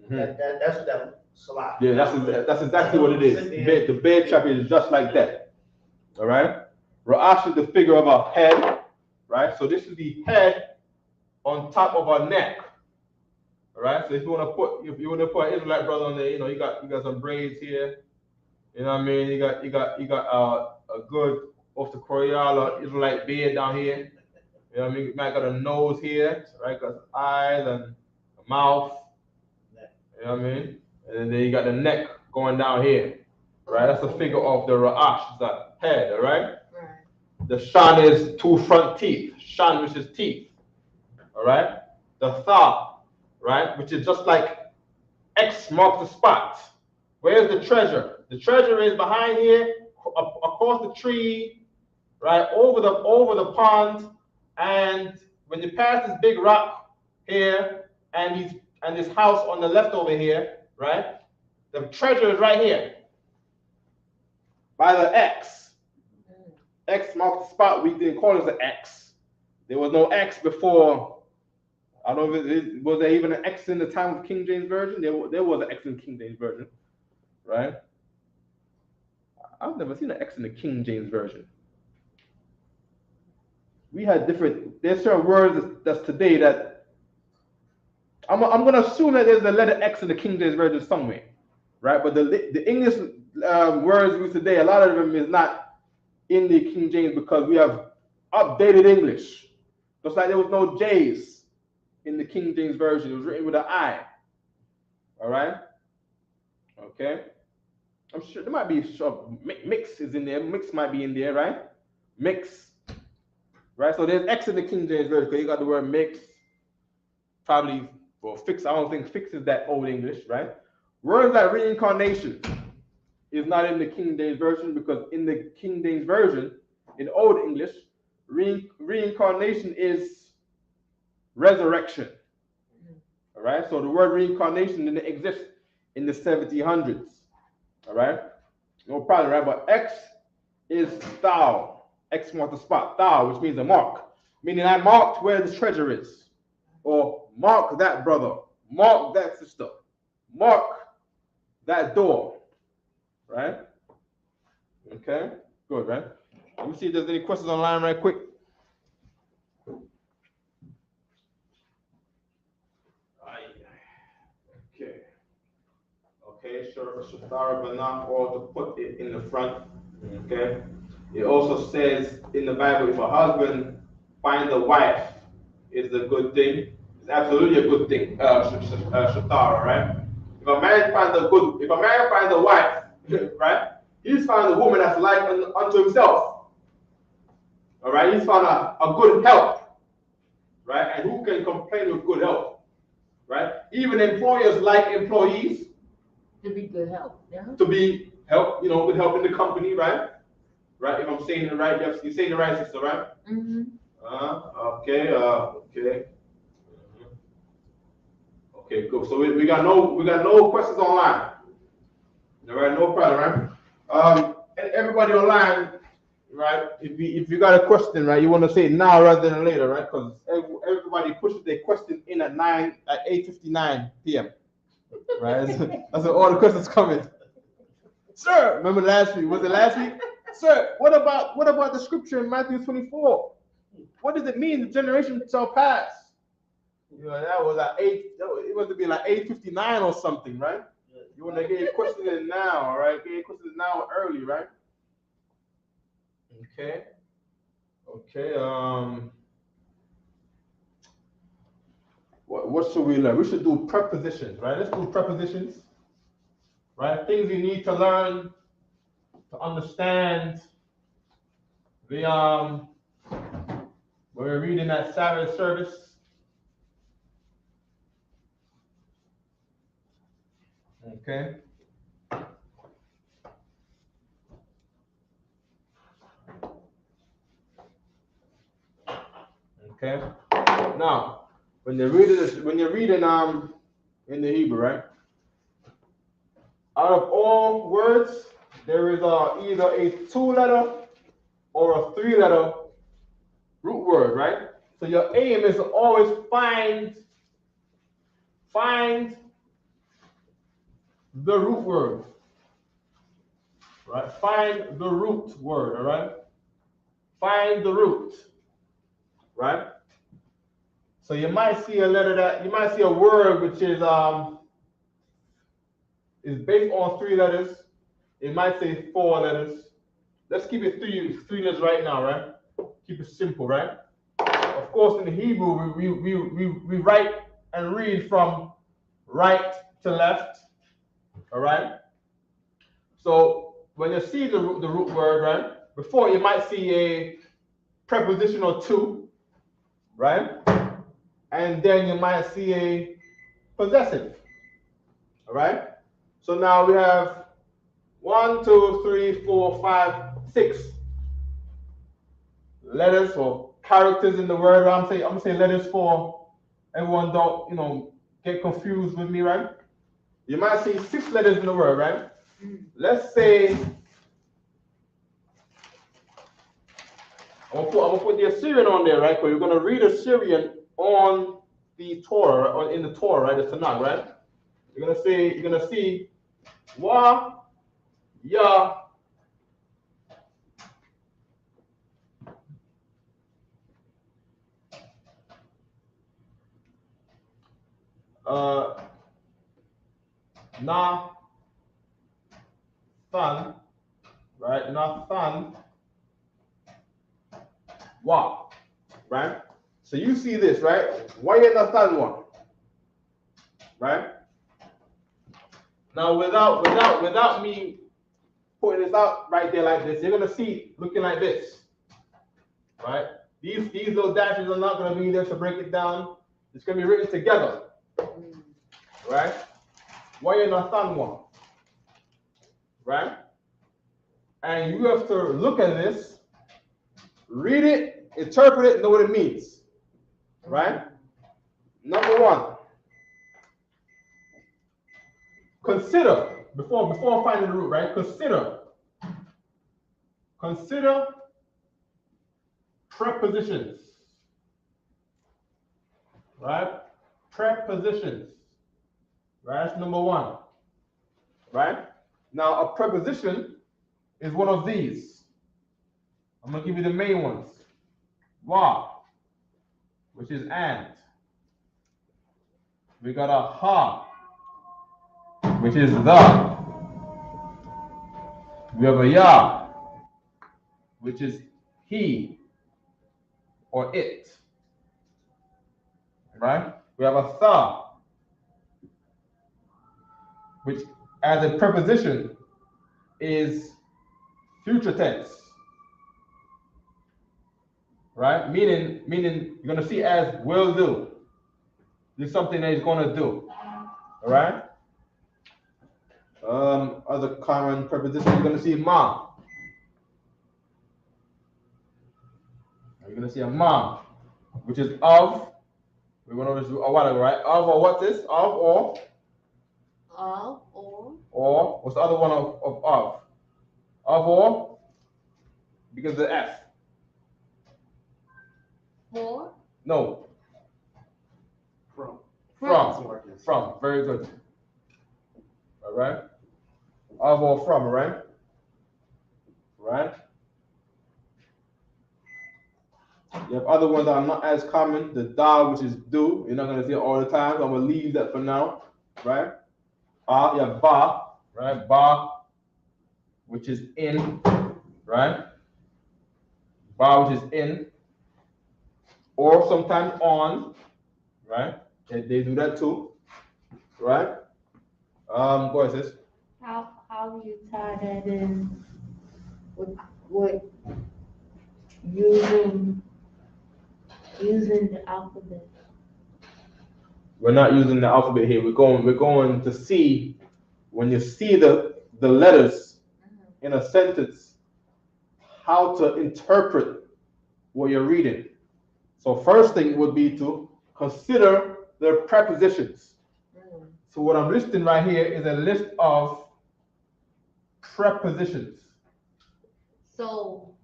Mhm. that's what that slot. Yeah, that's exactly what it is. The bear trap is just like that. All right. Ra'ash is the figure of a head, right? So this is the head on top of our neck. All right. So if you want to put an Israelite brother on there, you got some braids here. You know what I mean? You got a good off the Koreala Israelite beard down here. You know what I mean? You might got a nose here, right? Got eyes and a mouth. You know what I mean? And then you got the neck going down here, right? That's the figure of the Ra'ash, the head, all right? The Shan is two front teeth, Shan, which is teeth, all right? The Tha, right, which is just like X marks the spot. Where's the treasure? The treasure is behind here, across the tree, right, over the pond, and when you pass this big rock here, and this house on the left over here, right, the treasure is right here, by the X. X marks the spot. We didn't call it an X. There was no X before. I don't know was there even an X in the time of King James Version? There was an X in King James Version, right? I've never seen an X in the King James Version. we had different. There's certain words that's today that I'm gonna assume that there's a letter X in the King James version somewhere, right? But the English words we use today, a lot of them is not in the King James because we have updated English. Just like there was no J's in the King James version, it was written with an I. All right. Okay. I'm sure there might be mix is in there. Mix might be in there, right? Mix. Right? So there's X in the King James version because you got the word mix. Probably for fix. I don't think fix is that old English, right? Words like reincarnation is not in the King James version because in the King James version, in Old English, reincarnation is resurrection. All right? So the word reincarnation didn't exist in the 1700s. All right? No problem, right? But X is thou. X marks the spot. Thou, which means a mark. Meaning I marked where the treasure is. Or mark that brother. Mark that sister. Mark that door. Right? Okay? Good, right? Let me see if there's any questions online right quick. Okay. Okay, sure, Shatara, but not all to put it in the front. Okay. It also says in the Bible, if a husband finds a wife, it's a good thing. It's absolutely a good thing. Shatara, right? If a man finds a wife, right? He's found a woman that's like unto himself. All right. He's found a good help, right? And who can complain with good help, right? Even employers like employees. To be good help, yeah. To be help, good help in the company, right? Right. If I'm saying it right, you're saying the right, sister, right? Mm-hmm. Okay. Okay. Okay. Cool. So we got no questions online. All right. No problem, right? And everybody online, right? If you got a question, right, you want to say it now rather than later, right? Because everybody pushes their question in at 8:59 p.m. Right? That's when all the questions coming. Sir, remember last week? Was it last week? Sir, what about the scripture in Matthew 24? What does it mean? The generation shall pass. That was at 8. It was to be like 8:59 or something, right? You want to get your question in now, all right? Get your question now early, right? Okay. Okay. What should we learn? We should do prepositions, right? Let's do prepositions, right? Things you need to learn to understand the we're reading that Sabbath service. Okay. Okay. Now, when you're reading in the Hebrew, right? Out of all words, there is either a 2-letter or a 3-letter root word, right? So your aim is to always find the root word, right? Find the root word, all right? Find the root, right? So you might see a word which is based on 3 letters. It might say 4 letters. Let's keep it three letters right now, right? Keep it simple, right? Of course, in the Hebrew, we write and read from right to left, all right? So when you see the root word, right? Before you might see a preposition or 2, right? And then you might see a possessive, all right? So now we have 1, 2, 3, 4, 5, 6 letters or characters in the word. I'm gonna say letters for everyone don't get confused with me, right? You might see 6 letters in the word, right? Let's say I'm gonna put the Assyrian on there, right? Because you're gonna read Assyrian on the Torah or in the Torah, right? The Tanakh, right? You're gonna see wa ya Nathan, right? Nathan, wa, right? So you see this, right? Why you Nathan one, right? Now without me putting this out right there like this, you're gonna see it looking like this, right? These little dashes are not gonna be there to break it down. It's gonna be written together, right? Why you Nathan one, right? And you have to look at this, read it, interpret it, know what it means, right? Number one, consider, before finding the root, right? Consider prepositions, right? Prepositions, right? That's number one, right? Now, a preposition is one of these. I'm gonna give you the main ones. Wa, which is and. We got a ha, which is the. We have a ya, which is he or it. Right? We have a tha, which as a preposition is future tense. Right? Meaning you're gonna see as will do. This is something that he's gonna do. All right? Other common prepositions, you're gonna see ma. You're gonna see a ma, which is of. We went over this a while ago, right? Of or what's this? Of or? Of or? Or what's the other one of? Of or? Because of the F. For? No. From. From. Very good. All right. Of or from, right? Right. You have other ones that are not as common. The da, which is do. You're not gonna see it all the time. So I'm gonna leave that for now, right? You have ba, right? Ba, which is in, right? Ba, which is in, or sometimes on, right? They do that too, right? Go ahead, sis. How do you tie that in with using the alphabet? We're not using the alphabet here. We're going to see when you see the letters in a sentence, how to interpret what you're reading. So first thing would be to consider the prepositions. So what I'm listing right here is a list of prepositions. So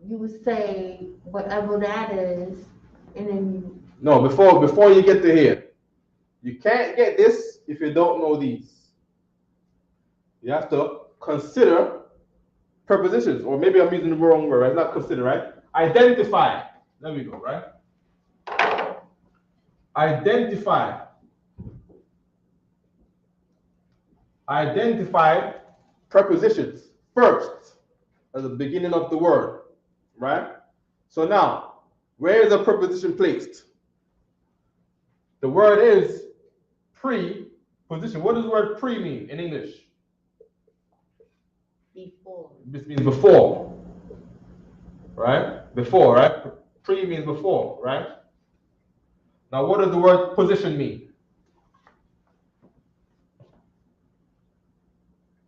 you would say whatever that is, and then No, before you get to here, you can't get this if you don't know these. You have to consider prepositions, or maybe I'm using the wrong word, right? Not consider, right? Identify. There we go, right? Identify. Identify prepositions first at the beginning of the word, right? So now, where is a preposition placed? The word is preposition. What does the word pre mean in English? before. This means before, right? Before, right? Pre means before, right? Now, what does the word position mean?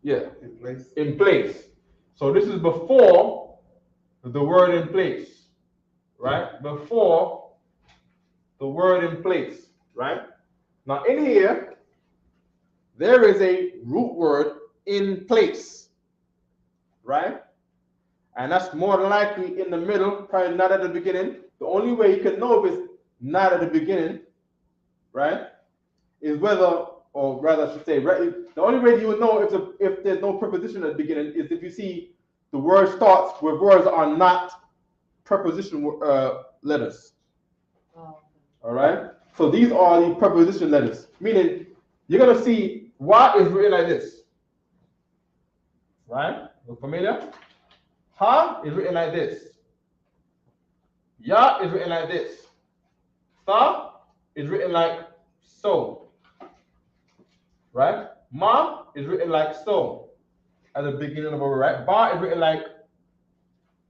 Yeah. In place. In place. So this is before the word in place, right? Before the word in place, right? Now in here, there is a root word in place, right? And that's more than likely in the middle, probably not at the beginning. The only way you can know if it's not at the beginning, right, is whether, or rather I should say, right, the only way you would know if there's no preposition at the beginning is if you see the word starts with words that are not preposition letters. Oh. All right? So these are the preposition letters, meaning you're gonna see wa is written like this, right? Look familiar? Ha is written like this. Ya is written like this. Sa is written like so, right? Ma is written like so at the beginning of a word, right? Ba is written like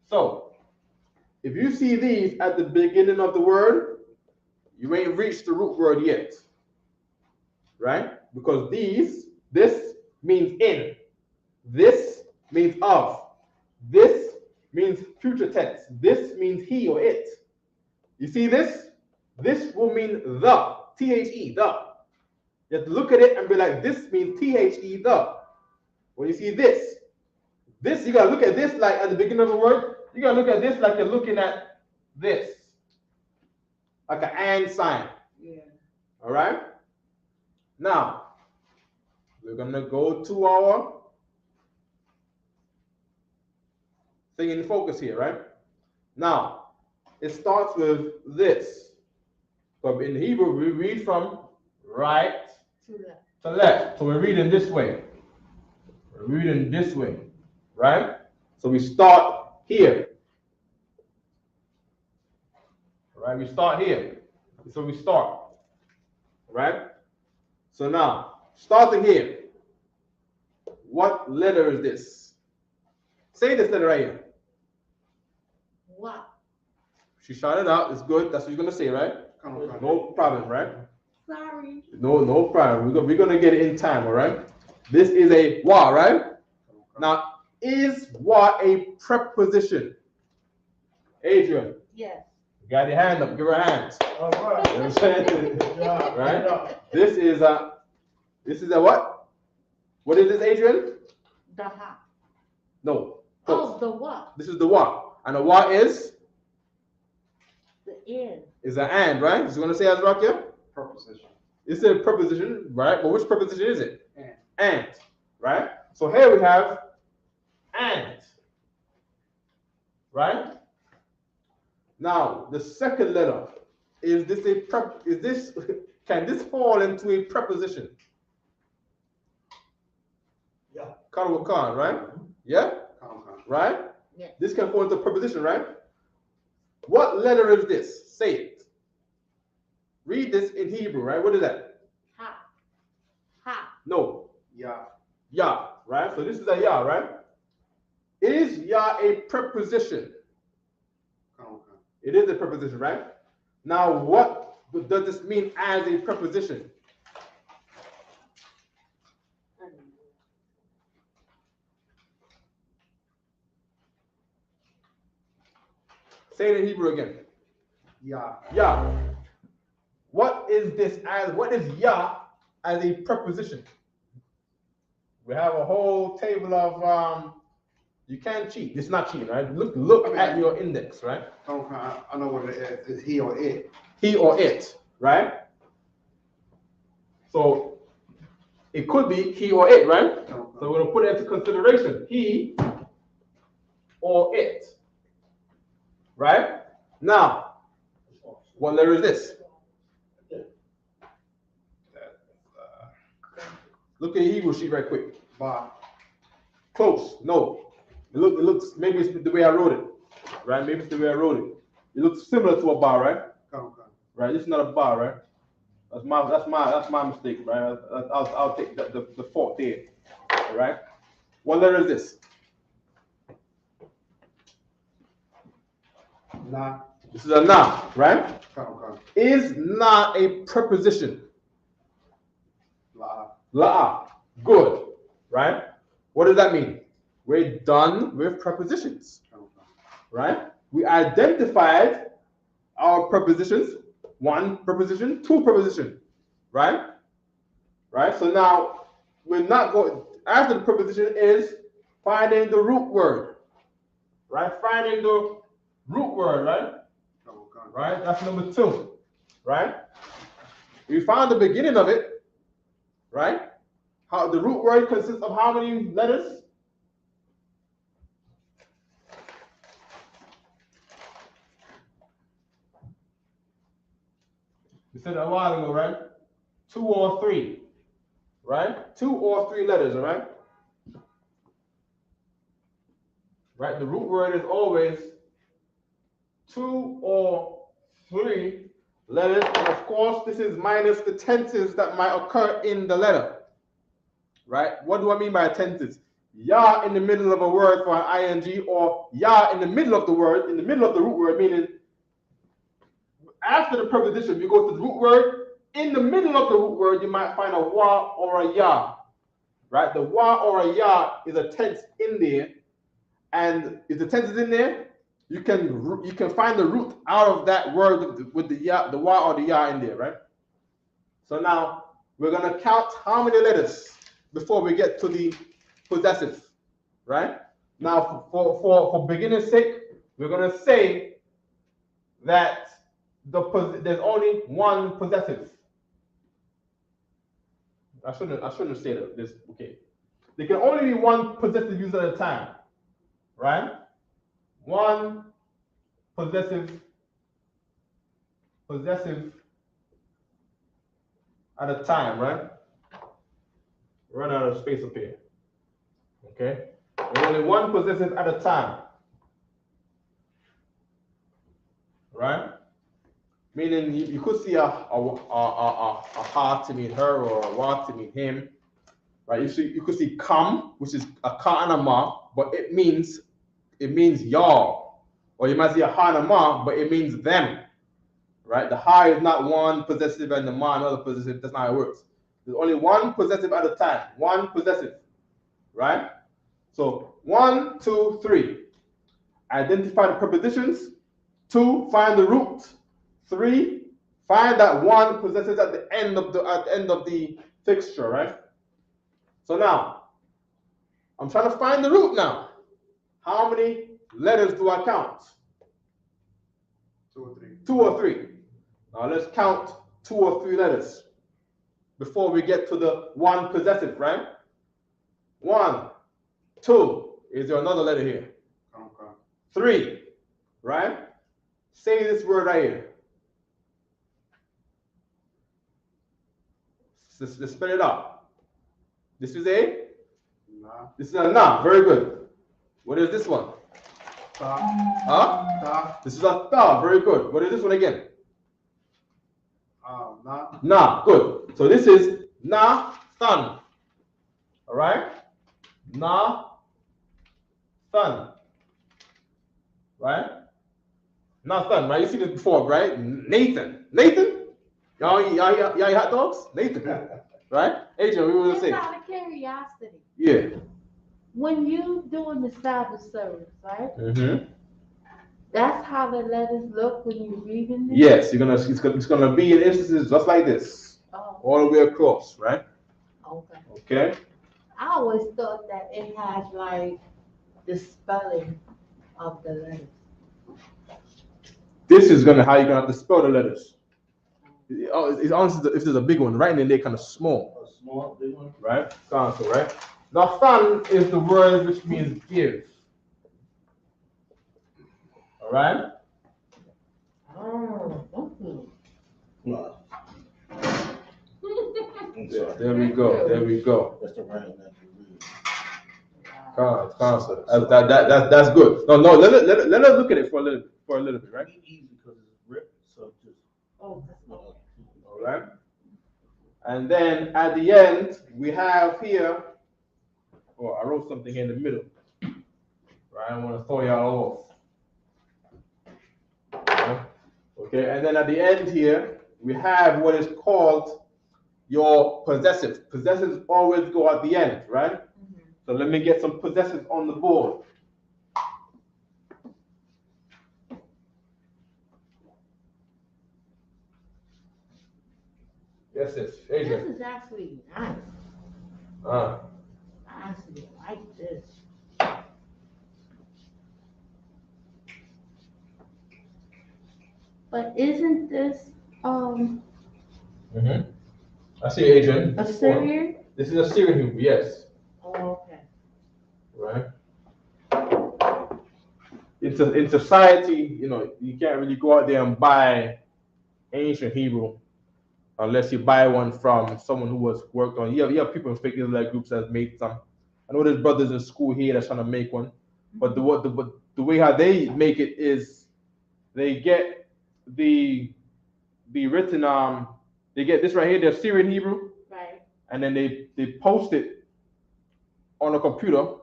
so. If you see these at the beginning of the word, you ain't reached the root word yet, right? Because this means in, this means of, this means future tense, this means he or it. You see this? This will mean the, T-H-E, the. You have to look at it and be like, this means T-H-E, the. When you see this, you gotta look at this like at the beginning of a word, you gotta look at this like you're looking at this. Like an and sign. Yeah. All right? Now, we're gonna go to our thing in focus here, right? Now, it starts with this. But in Hebrew, we read from right to left. So we're reading this way. We're reading this way, right? So we start here. Right? We start here. So we start. Right? So now, starting here. What letter is this? Say this letter right here. What? She shouted out. It's good. That's what you're gonna say, right? No problem, right? Sorry. No problem. We're gonna get it in time, all right? This is a wa, right? Now, is wa a preposition? Adrian, Yes. you got your hand up. Give her a hand. All right. You know what I'm saying? Yeah. Right? This is a what? What is this, Adrian? The ha. No. Oh, the what? This is the wa, and the wa is The an and, right? Is you gonna say Azrakia? Preposition. It's a preposition, right? But which preposition is it? And. Right? So here we have and, right? Now the second letter, can this fall into a preposition? Yeah. Karawakan, right? Yeah? Right? Yes. This can fall into a preposition, right? What letter is this? Say it. Read this in Hebrew, right? What is that? Ha. Ha. No. Yeah. Ya, right? So this is a ya, right? Is ya a preposition? It is a preposition, right? Now, what does this mean as a preposition? Say it in Hebrew again. Yeah. Ya. What is ya as a preposition? We have a whole table of you can't cheat. It's not cheating, right? Look at your index, right? I know what it is. It's he or it. He or it, right? So it could be he or it, right? So we're gonna put it into consideration. He or it. Right? Now, what letter is this? Look at the Hebrew sheet right quick. Ba. Close. No. It looks, maybe it's the way I wrote it. Right? Maybe it's the way I wrote it. It looks similar to a bar, right? Right? This is not a bar, right? That's my mistake, right? I'll take the fault there. All right? What letter is this? Na. This is a na, right? Is na a preposition? La. La. Good. Right? What does that mean? We're done with prepositions. Right? We identified our prepositions. One preposition, two preposition. Right? Right? So now we're not going, after the preposition is finding the root word. Right? Finding the root word, right? Right? That's number 2. Right? We found the beginning of it. Right? How the root word consists of how many letters? We said a while ago, right? 2 or 3, right? 2 or 3 letters, all right? Right? The root word is always 2 or 3 letters, and of course, this is minus the tenses that might occur in the letter. Right? What do I mean by tenses? Ya in the middle of a word for an ing, or ya in the middle of the word, in the middle of the root word, meaning after the preposition, you go to the root word. In the middle of the root word, you might find a wa or a ya. Right? The wa or a ya is a tense in there, and if the tense is in there, you can find the root out of that word with the ya, the wa or the ya in there, right? So now we're gonna count how many letters before we get to the possessive, right? Now, for beginner's sake, we're gonna say that there's only one possessive. I shouldn't say that. This okay. There can only be one possessive used at a time, right? One possessive at a time, right? Run out of space up here. Okay? There's only one possessive at a time. Right? Meaning you could see a ha to mean her or a wa to mean him. Right? You could see come, which is a ka and a ma, but it means y'all. Or you might see a ha and a ma, but it means them. Right? The ha is not one possessive and the ma another possessive. That's not how it works. There's only one possessive at a time. One possessive. Right? So 1, 2, 3. Identify the prepositions. 2, find the root. 3, find that one possessive at the end of the fixture, right? So now I'm trying to find the root now. How many letters do I count? 2 or 3. 2 or 3. Now let's count 2 or 3 letters before we get to the one possessive, right? 1, 2. Is there another letter here? Okay. 3, right? Say this word right here. Let's spell it out. This is a? Nah. This is a na. Very good. What is this one? Ta. Huh? Ta. This is a ta. Very good. What is this one again? Na. Na. Good. So this is na thun. All right? Na thun. Right? Na thun. Right? You seen this before, right? Nathan. Nathan? Y'all eat hot dogs? Nathan. Right? Adrian, we were gonna say. Just out of curiosity, Yeah. when you doing the Sabbath service, right? Mm-hmm. That's how the letters look when you're reading it? Yes, it's gonna be in instances just like this. Oh, All the way across, right? okay. Okay? I always thought that it has like the spelling of the letters. This is how you're gonna have to spell the letters. It's honestly, if there's a big one, right in there, kind of small. A small, big one. Right? Cancel, right? Now, thun is the word which means give. All right? Oh, No. There we go. There we go. That's the rain that you read. Cancel. That's good. No, let us look at it for a little bit, right? It's easy because it's ripped, so just. oh, All right. And then at the end, we have here, oh, I wrote something in the middle. Right, I want to throw y'all off. Okay, and then at the end here, we have what is called your possessive. Possessives always go at the end, right? Mhm. So let me get some possessives on the board. Yes, Adrian. This is actually nice. Uh, I actually like this. But isn't this mm-hmm. I see Adrian. Assyrian? This is Assyrian Hebrew, yes. Oh, okay. Right. In society, you can't really go out there and buy ancient Hebrew unless you buy one from someone who has worked on. You have people in fake Israelite groups that have made some. I know there's brothers in school here that's trying to make one, but the way how they make it is they get the written they get this right here, they're Syrian Hebrew, Right. and then they post it on a computer,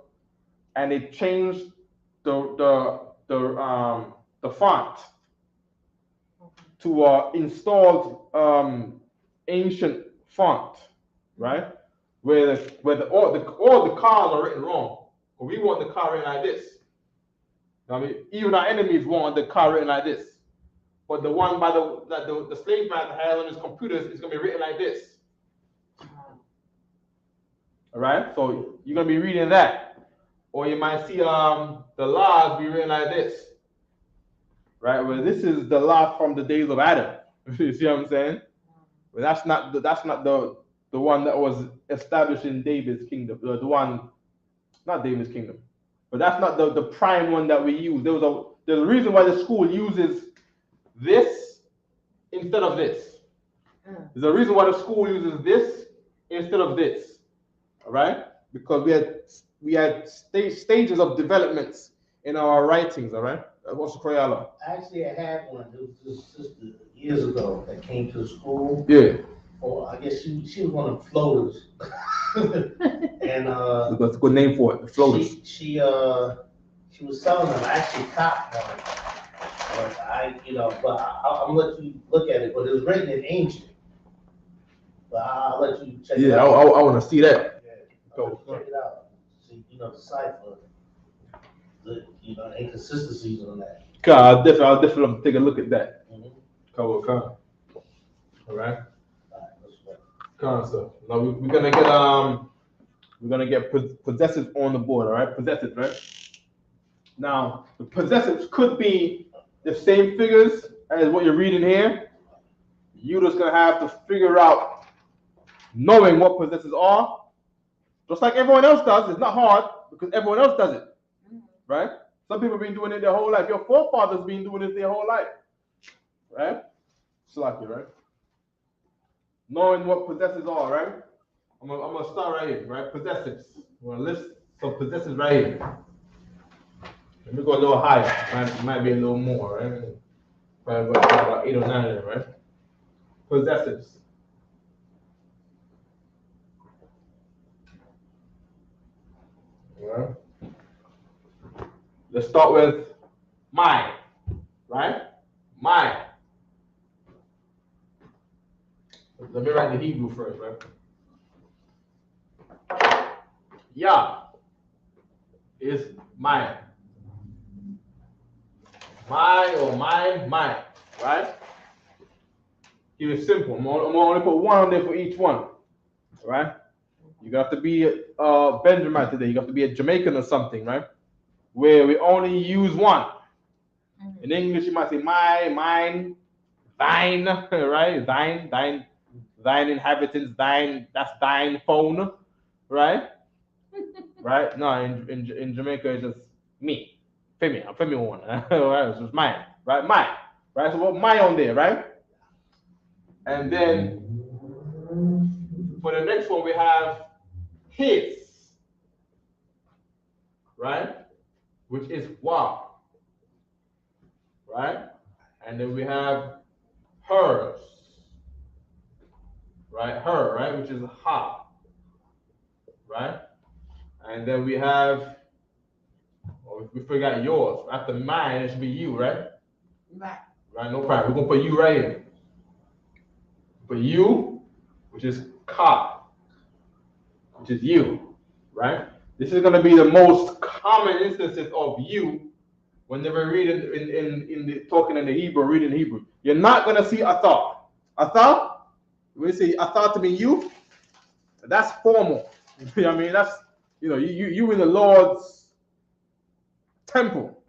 and they change the font to installed ancient font, right? Where all the cars are written wrong. But we want the car written like this. I mean, even our enemies want the car written like this. But the one by the slave master has on his computers is gonna be written like this. All right, so you're gonna be reading that, or you might see the laws be written like this, right? Well, this is the law from the days of Adam. You see what I'm saying? Well, that's not the one that was established in David's kingdom. The one, not David's kingdom, but that's not the prime one that we use. There's a reason why the school uses this instead of this. There's a reason why the school uses this instead of this. All right, because we had stages of developments in our writings. All right, what's the Koyala? Actually, I had one. There was this sister years ago that came to the school. Yeah. Or I guess she was one of the floaters. And that's a good name for it, the floaters. She was selling them. I actually copped one. But I'm gonna let you look at it. But it was written in ancient. But I'll let you check it Yeah, out. I want to see that. Go check it out. See, the cipher, the inconsistencies on that. I'll definitely take a look at that. All right. So now we're gonna get possessives on the board. All right, possessives, right? Now the possessives could be the same figures as what you're reading here. You're just gonna have to figure out knowing what possessives are. Just like everyone else does, it's not hard because everyone else does it, right? Some people have been doing it their whole life. Your forefathers have been doing it their whole life, right? Slacky, right? Knowing what possessives are, right? I'm gonna start right here, right? Possessives. I'm gonna list some possessives right here. Let me go a little higher. Might be a little more, right? Probably about 8 or 9 of them, right? Possessives. All right. Let's start with my, right? My. Let me write the Hebrew first, right? Yah is mine. My or mine, right? Keep it simple. I'm gonna only put one on there for each one, right? You got to be a Benjamin today. You got to be a Jamaican or something, right? Where we only use one. In English, you might say my, mine, thine, right? Thine inhabitants, thine, that's thine phone, right? Right? No, in Jamaica, it's just me, Femi one, right? It's just mine, right? Mine, right? So what my on there, right? And then for the next one, we have his, right? Which is wa, right? And then we have hers, right? Her, right? Which is ha, right? And then we have, we forgot yours. After mine, it should be you, right? Right. Right, no problem. We're gonna put you right here. Put you, which is ka, which is you, right? This is gonna be the most common instances of you whenever reading in the talking in the Hebrew, reading Hebrew. You're not gonna see athar. Athar, when you say athar to mean you, that's formal. You know what I mean? That's you in the Lord's temple.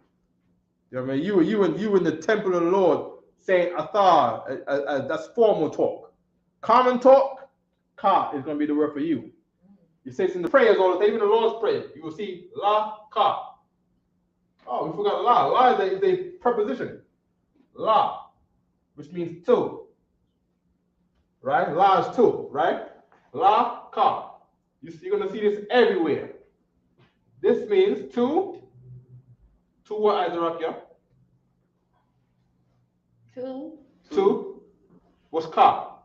You know what I mean? You in the temple of the Lord saying athar. That's formal talk. Common talk, ka is going to be the word for you. You say this in the prayers all the time, even the Lord's Prayer. You will see la, ka. Oh, we forgot la. La is a preposition. La, which means two. right? La is two, right? La ka. You're gonna see this everywhere. This means two. Two what, Izarakia? To, Two. What's ka?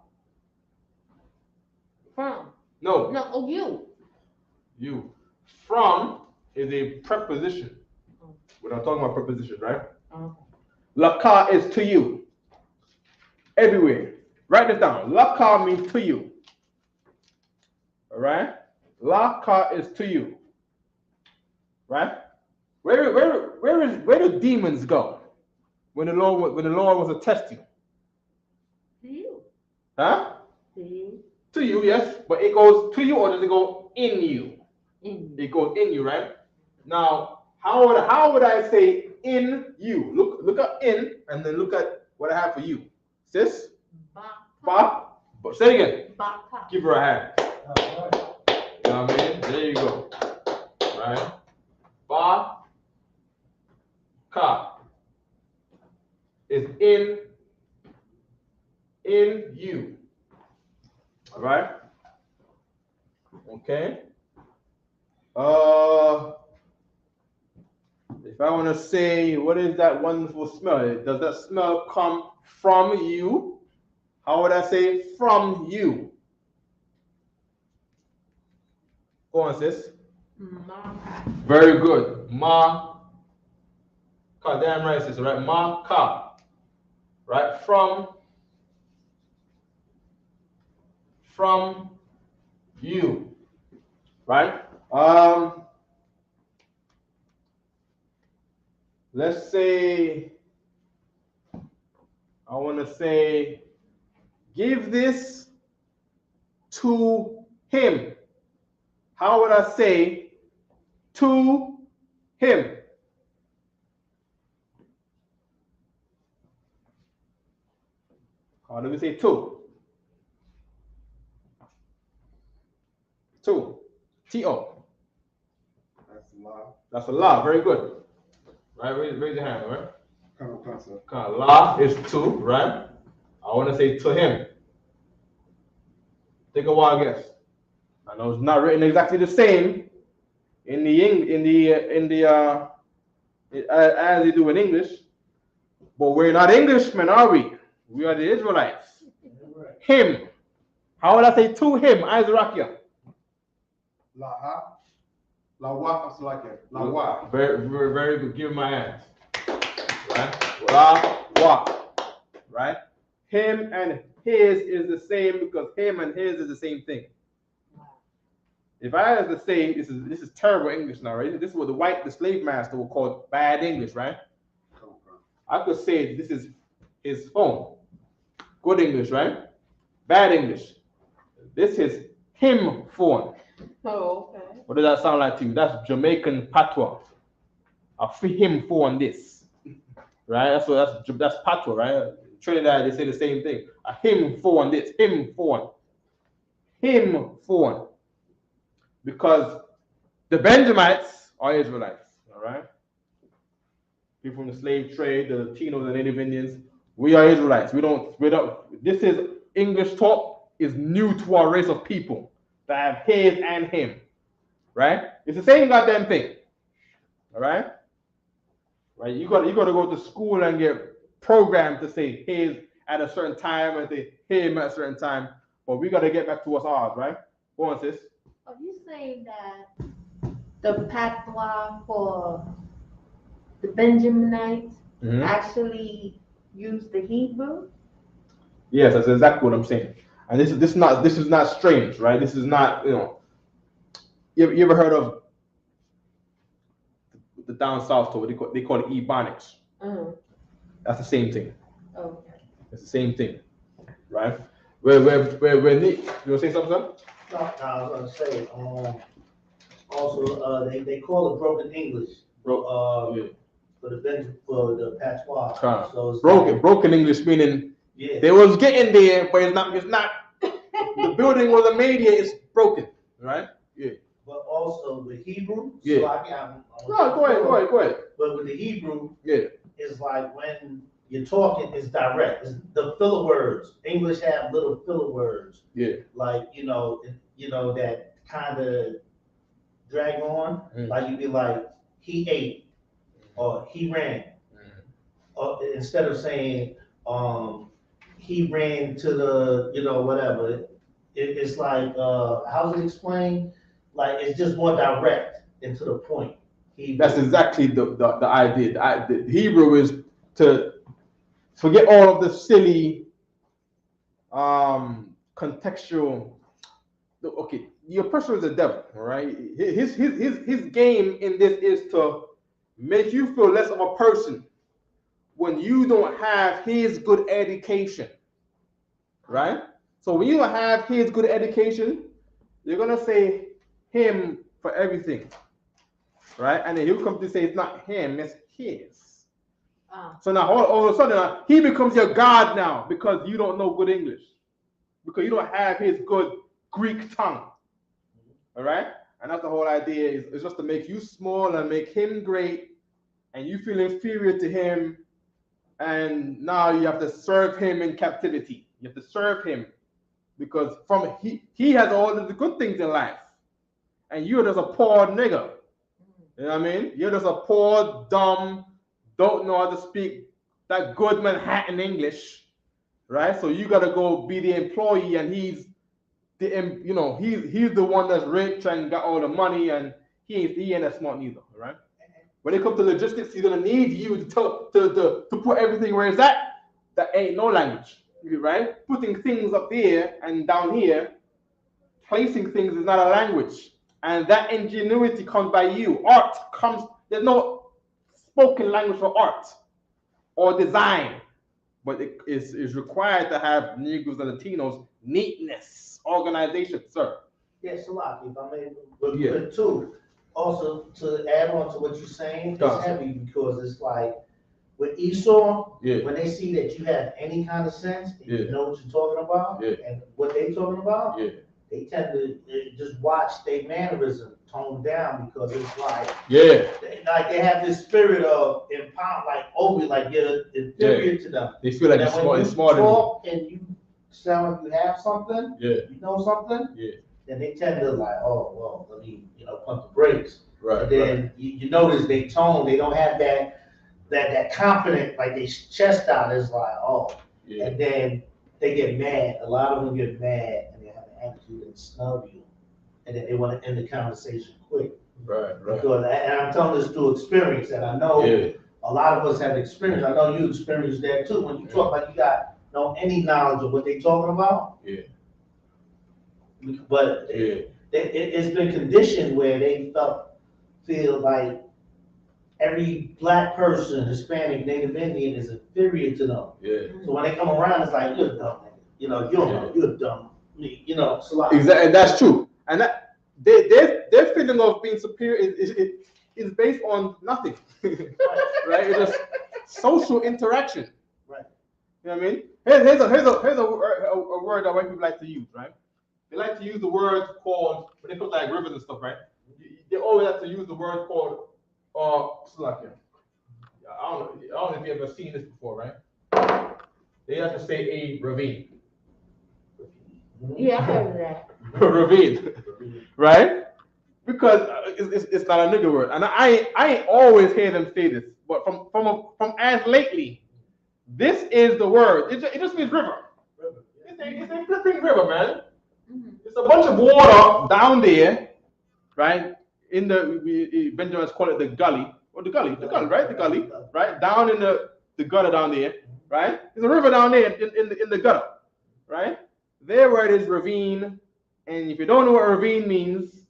from. No. No, oh, you. You. From is a preposition. We're not talking about preposition, right? La ka is to you. Everywhere. Write this down. La ka means to you. All right? La ka is to you. Right? Where do demons go when the Lord was to test you? To you. Huh? To you. To you, yes, but it goes to you, or does it go in you? In. It goes in you, right? Now, how would I say in you? Look up in, and then look at what I have for you. Sis? Ba. Say it again. Baka. Give her a hand. You know what I mean? There you go. Right? Ba. Ka. Is in you. All right? Okay. If I want to say, what is that wonderful smell? Does that smell come from you? How would I say from you? Go on, sis. Ma. Very good. Ma. Ka. Damn right, sis. Right? Ma. Ka. Right? From you. Right? Let's say, I want to say, give this to him. How would I say to him? How do we say to? To. T-O. That's a lot. That's a la. Very good. Right? Raise your hand, all right? Come on. La is to, right? I want to say to him. Take a wild guess. I know it's not written exactly the same as they do in English, but we're not Englishmen, are we? We are the Israelites. Him. How would I say to him? Izrakia. La ha. La wa. I'm like it. La wa. Very, very, very good. Give me my hands. Right? La wa. Right? Him and his is the same because him and his is the same thing. If I had to say this is terrible English now, right? This is what the slave master would call bad English, right? I could say this is his phone. Good English, right? Bad English. This is him phone. Oh, okay. What does that sound like to you? That's Jamaican patois. I feel him phone this. Right? That's patois, right? Trinidad, they say the same thing. A him phone this, him phone. Him phone. Because the Benjamites are Israelites, all right? People from the slave trade, the Latinos and Native Indians, we are Israelites. We don't, this is English talk is new to our race of people that have his and him, right? It's the same goddamn thing, all right? Right? You got to go to school and get programmed to say his at a certain time and say him at a certain time, but we got to get back to what's ours, right? Go on, sis. Are you saying that the patois for the Benjaminites actually use the Hebrew? Yes, that's exactly what I'm saying. And this is not strange, right? This is not, you ever heard of the down south talk? They call it Ebonics. That's the same thing. Okay. It's the same thing, right? Where Nick, you want to say something, son? No, I was gonna say, also, they call it broken English, for the patois. So it's Broken English meaning yeah. they was getting there, but it's not. The building wasn't made yet. It's broken, right? Yeah. But also with Hebrew, Yeah. so No, go ahead. But with the Hebrew, Yeah. it's like when you're talking is direct. It's the filler words. English have little filler words. Yeah. Like, that kind of drag on. Like you'd be like, he ate or he ran. Or instead of saying, he ran to the, whatever. It's like, how's it explained? Like, it's just more direct and to the point. That's exactly the idea. The Hebrew is to forget all of the silly contextual. Okay, your person is the devil, all right? His game in this is to make you feel less of a person when you don't have his good education, right? So when you don't have his good education, you're gonna say him for everything, right? And then he'll come to say it's not him, it's his. So now all of a sudden he becomes your God now because you don't know good English, because you don't have his good Greek tongue. All right? And that's the whole idea, is just to make you small and make him great, and you feel inferior to him, and now you have to serve him in captivity. You have to serve him because he has all of the good things in life, and you're just a poor nigger. You know what I mean? You're just a poor, dumb, don't know how to speak that good Manhattan English, right? So you gotta go be the employee, and he's the one that's rich and got all the money, and he ain't that smart neither, right? When it comes to logistics, he's gonna need you to put everything where it's at. That ain't no language, right? Putting things up there and down here, placing things is not a language, and that ingenuity comes by you. Art comes. There's no spoken language for art or design, but it is required to have Negroes and Latinos neatness, organization, sir. Yes, a lot. If I may, but too, also to add on to what you're saying, it's heavy because it's like with Esau, when they see that you have any kind of sense, and you know what you're talking about, and what they're talking about, they tend to just watch their mannerism tone down because it's like, they have this spirit of empower, like over, like you're inferior to them. They feel like you're smart. Talk and you sound like you have something, you know something, then they tend to like, oh well, let me pump the brakes. Right. And then you notice they tone, they don't have that confident, like they chest out is like, oh, and then they get mad. A lot of them get mad and they have an attitude and snub you, and then they want to end the conversation quick. Right. Because, and I'm telling this through experience, and I know a lot of us have experience. I know you experienced that too. When you talk like you got any knowledge of what they talking about. But it's been conditioned where they feel like every black person, Hispanic, Native Indian is inferior to them. So when they come around, it's like, you're dumb, you don't know, you're dumb. So like, exactly, and that's true. And that their feeling of being superior is based on nothing, right? It's just social interaction. Right. You know what I mean? Here's a word that white people like to use, right? They like to use the word called, when they put like rivers and stuff, right? They always have to use the word called, I don't know if you've ever seen this before, right? They have to say a ravine. Yeah, I heard of that. Ravine, right? Because it's not a nigga word, and I ain't always hear them say this, but from as lately, this is the word. It just means river. It's a flipping river, man. It's a bunch of water down there, right? In the Benjamins call it the gully, or the gully, right? The gully, right? Down in the gutter down there, right? There's a river down there in the gutter, right? Their word is ravine, and if you don't know what ravine means,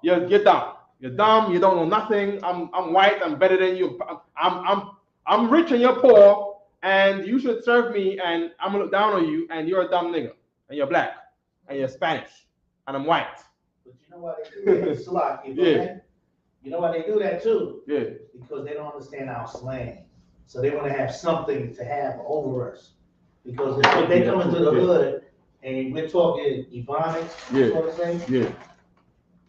you're dumb. You're dumb. You don't know nothing. I'm white. I'm better than you. I'm rich and you're poor, and you should serve me. And I'm gonna look down on you, and you're a dumb nigga, and you're black, and you're Spanish, and I'm white. But you know why they do that? Slack, you know why they do that too? Because they don't understand our slang, so they want to have something to have over us. Because if they come into the hood and we're talking Ebonics,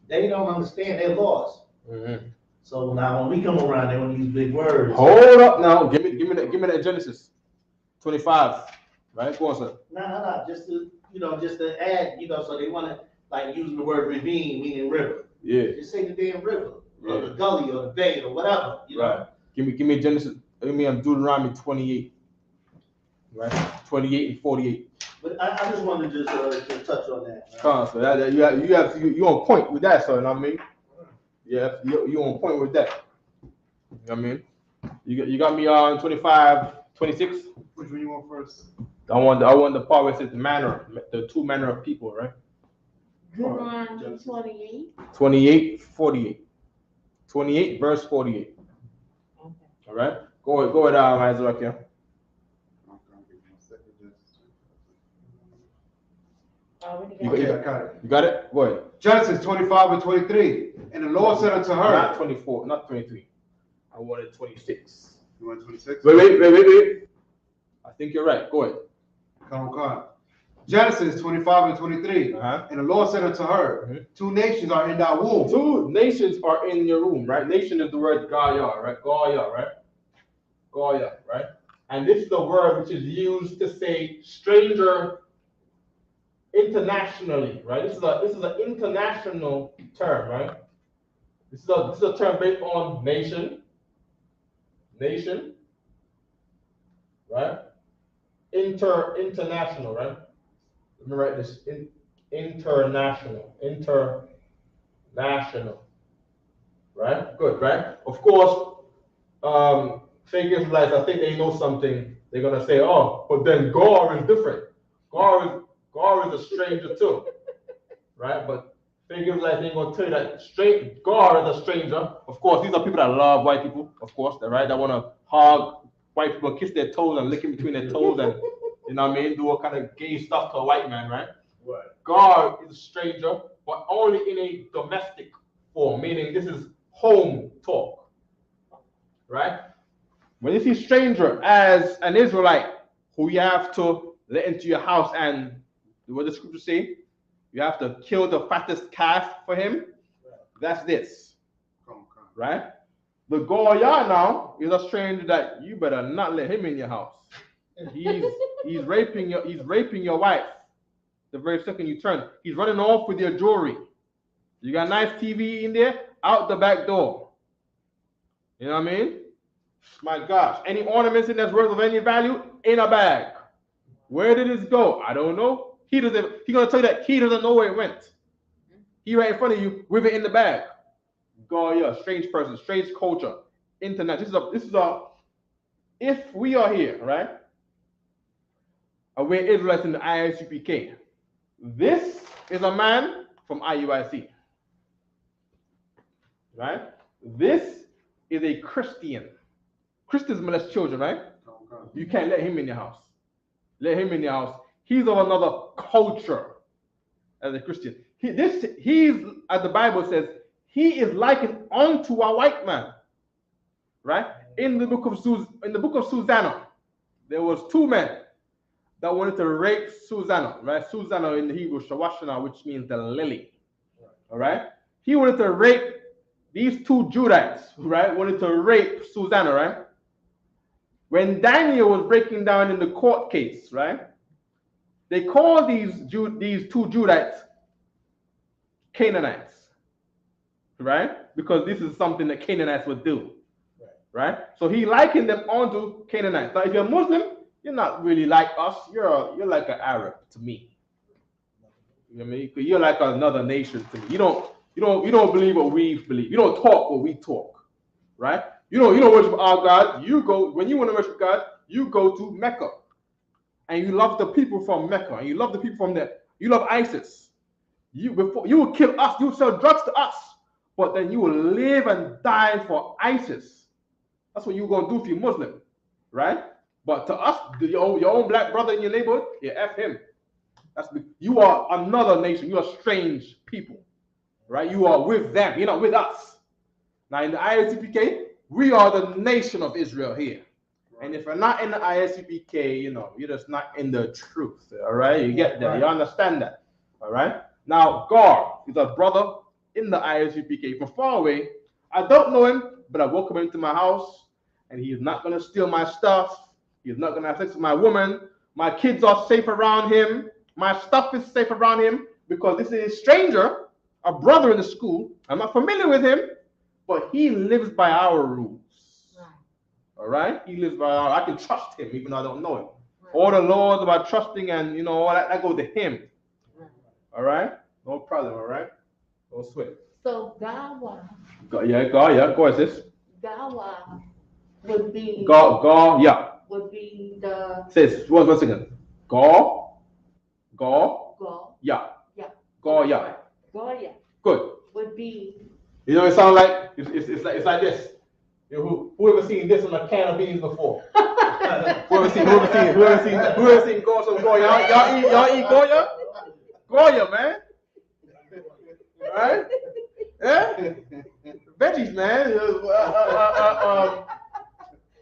they don't understand. They're lost. So now when we come around, they want to use big words. Hold up now. Give me that Genesis. 25, right? Go on, sir. No, just to, just to add, so they wanna, like, using the word ravine, meaning river. Yeah. Just say the damn river, or the gully, or the bay, or whatever, Right. Give me Genesis, give me Deuteronomy 28. Right? 28 and 48. But I just wanted to just touch on that. Right? So you on point with that, so you know what I mean? Yeah, you on point with that. You know what I mean? You got me on 25, 26. Which one you want first? I want the part where it says the two manner of people, right? Deuteronomy 28. 28, 48. 28 verse 48. Okay. All right? Go ahead, Isaac here. You got it? Go ahead. Genesis 25 and 23. And the Lord said unto her. Not 24, not 23. I wanted 26. You want 26? Wait. I think you're right. Go ahead. Come on. Genesis 25 and 23. Uh-huh. And the Lord said unto her, Mhm. Two nations are in thy womb. Two nations are in your womb, right? Nation is the word Gaya, right? Gaya, right? Gaya, right? And this is the word which is used to say stranger internationally, right? This is an international term, right? This is a term based on nation, right? International, right? Let me write this international, right? Good, right? Of course, fake Israelites, I think they know something. They're gonna say, oh, but then Gar is different. Gar is a stranger too, right? But fake Israelites ain't gonna tell you that Gar is a stranger. Of course, these are people that love white people, of course, right? That wanna hug white people, kiss their toes and lick in between their toes and, you know what I mean, do all kind of gay stuff to a white man, right? Right. God is a stranger, but only in a domestic form, meaning this is home talk, right? When you see stranger as an Israelite who you have to let into your house, and what the scripture say, you have to kill the fattest calf for him. That's this, right? The Goya now is a stranger that you better not let him in your house. He's raping your wife. The very second you turn, he's running off with your jewelry. You got a nice TV in there, out the back door. You know what I mean? My gosh, any ornaments in that's worth of any value in a bag. Where did this go? I don't know. He's gonna tell you that he doesn't know where it went. He right in front of you with it in the bag. God, yeah, strange person, strange culture, internet. This is a. If we are here, right? And we're Israelites in the ISUPK. This is a man from IUIC, right? This is a Christian. Christians molest children, right? You can't let him in your house. Let him in your house. He's of another culture as a Christian. He's, as the Bible says, he is likened unto a white man, right? In the book of Susanna, there was two men that wanted to rape Susanna, right? Susanna in the Hebrew, Shawashana, which means the lily, all right? He wanted to rape these two Judites, right? Wanted to rape Susanna, right? When Daniel was breaking down in the court case, right? They called these two Judites Canaanites, right? Because this is something that Canaanites would do, right? So he likened them onto Canaanites. Now, if you're Muslim, you're not really like us. You're like an Arab to me. You know what I mean? You're like another nation to me. You don't believe what we believe. You don't talk what we talk, right? You don't worship our God. When you want to worship God, you go to Mecca, and you love the people from Mecca, and you love the people from there. You love ISIS. You will kill us. You will sell drugs to us, but then you will live and die for ISIS. That's what you're gonna do if you're Muslim, right? But to us, your own black brother in your neighborhood, yeah, F him. You are another nation. You are strange people, right? You are with them. You're not with us. Now in the ISUPK, we are the nation of Israel here. And if you're not in the ISUPK, you're just not in the truth. All right, you get that. You understand that. All right. Now Gar is a brother in the ISUPK from far away. I don't know him, but I welcome him to my house, and he is not going to steal my stuff. He's not gonna have sex with my woman. My kids are safe around him. My stuff is safe around him because this is a stranger, a brother in the school. I'm not familiar with him, but he lives by our rules. Right. All right? He lives by our, I can trust him even though I don't know him. Right. All the laws about trusting and all that go to him. Right. All right? No problem, all right? Don't sweat. So Gawa Go ahead, sis. would be Would be the Sis, one second. Go, go yeah. yeah Goya. Good. would be You know, it sounds like it's like this. Who ever seen this on a can of beans before? who ever seen Goya? Some Goya? Y'all eat Goya? Goya, man. Right? Yeah? Veggies, man.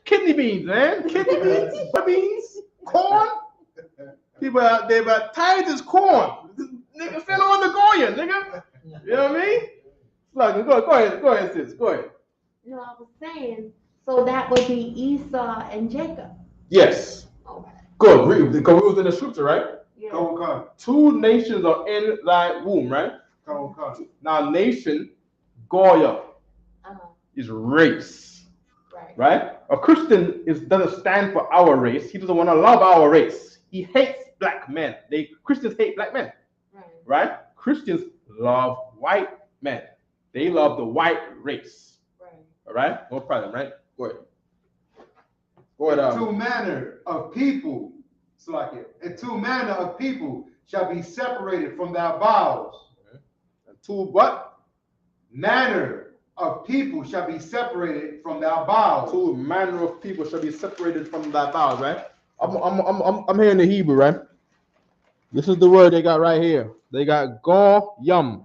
Kidney beans, man. Kidney beans, corn. People out there baptized as corn. Nigga fell on the Goya, nigga. You know what I mean? Like, go ahead, sis. Go ahead. no, I was saying, so that would be Esau and Jacob. Yes. Okay. Good. Because we was in the scripture, right? Yeah. Come. 2 nations are in thy womb, right? Come. Now, nation, Goya, Uh-huh. is race, Right. right? A Christian doesn't stand for our race. He doesn't want to love our race. He hates black men. Christians hate black men, Right. right? Christians love white men. They love the white race. Right. All right? No problem, right? Go ahead. Go ahead. Two manner of people, and 2 manner of people shall be separated from thy bowels. And 2 what? Manner of people shall be separated from thy bowels. 2 manner of people shall be separated from thy bowels, right? I'm here in the Hebrew, right? This is the word they got right here. They got goyim,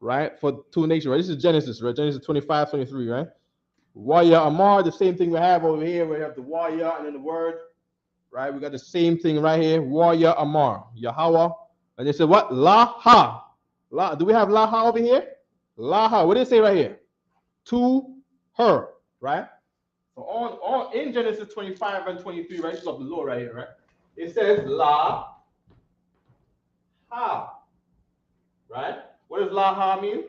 right? For 2 nations, right? This is Genesis, right? Genesis 25, 23, right? Waya Amar, the same thing we have over here. We have the Waya and then the word, right? We got the same thing right here. Waya Amar, Yahweh. And they said what? Laha. Do we have Laha over here? Laha. What did it say right here? To her, right? So in Genesis 25 and 23, right? This is of the law right here, right? It says La Ha. Right? What does La Ha mean?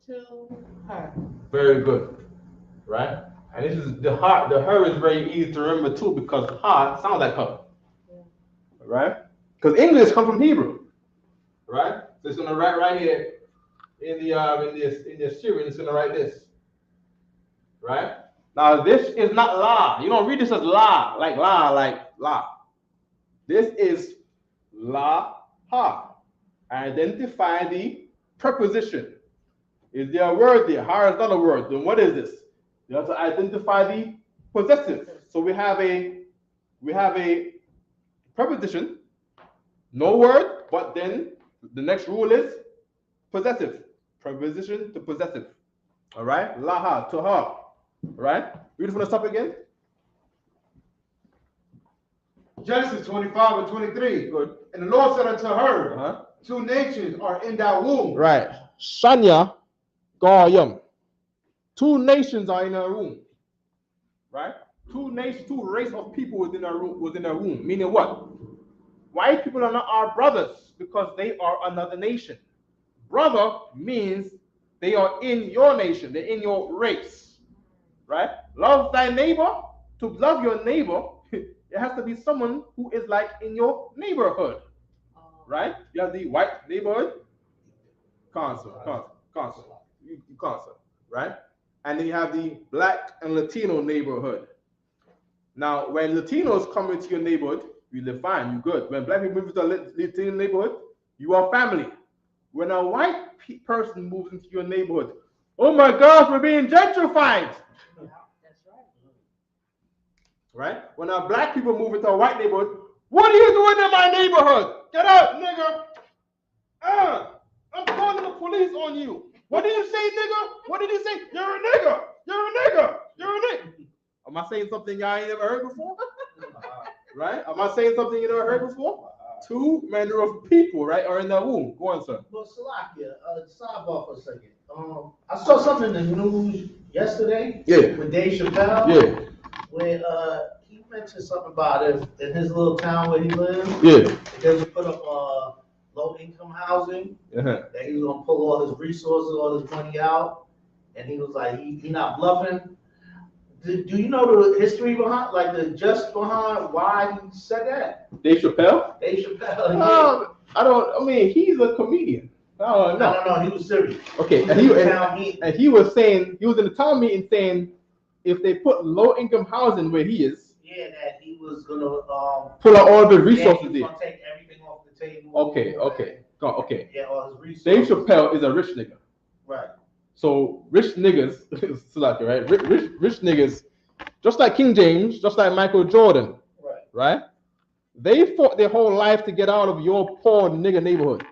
To her. Very good. Right? And this is the her. The her is very easy to remember too because ha sounds like her. Yeah. Right? Because English comes from Hebrew. Right? So it's gonna write right here in the Syrian, it's gonna write this. Right? Now this is not la. You don't read this as la, like la. This is la ha. Identify the preposition. Is there a word there? Ha is not a word. Then what is this? You have to identify the possessive. So we have a preposition, no word, but then the next rule is possessive. Preposition to possessive. All right? Laha, to her. All right? Read it from the top again. Genesis 25 and 23. Good. And the Lord said unto her, 2 nations are in thy womb. Right. Shanya, Goyim. 2 nations are in her womb. Right? 2 nations, 2 race of people within her womb. Meaning what? White people are not our brothers because they are another nation. Brother means they are in your nation, they're in your race. Right? Love thy neighbor. To love your neighbor, it has to be someone who is like in your neighborhood. Right? You have the white neighborhood, consort. You consort, right? And then you have the black and Latino neighborhood. Now, when Latinos come into your neighborhood, you live fine, you good. When black people move into a Latino neighborhood, you are family. When a white person moves into your neighborhood, oh my gosh, we're being gentrified. That's right. Right? When our black people move into a white neighborhood, what are you doing in my neighborhood? Get out, nigga. I'm calling the police on you. What did you say, nigga? What did you say? You're a nigga. You're a nigga. You're a nigga. Am I saying something y'all ain't never heard before? Right? Am I saying something you never heard before? 2 manner of people, right, are in that womb. Go on, sir. Well, Salakia, sidebar for a second. I saw something in the news yesterday. Yeah. With Dave Chappelle. Yeah. where he mentioned something about it in his little town where he lives. Yeah. They just put up low income housing. Uh-huh. That he was gonna pull all his resources, all his money out, and he was like, he not bluffing. Do you know the history behind, like the just behind why he said that? Dave Chappelle? Dave Chappelle. I mean, he's a comedian. No. No, he was serious. Okay, He was in the town meeting. and he was saying, he was in the town meeting saying, if they put low income housing where he is, Yeah, that he was gonna pull out all the resources he was there. gonna take everything off the table. Okay. Yeah, all his resources. Dave Chappelle is a rich nigga. Right. So rich niggas, right? Rich niggas, just like King James, just like Michael Jordan, right? They fought their whole life to get out of your poor nigga neighborhood,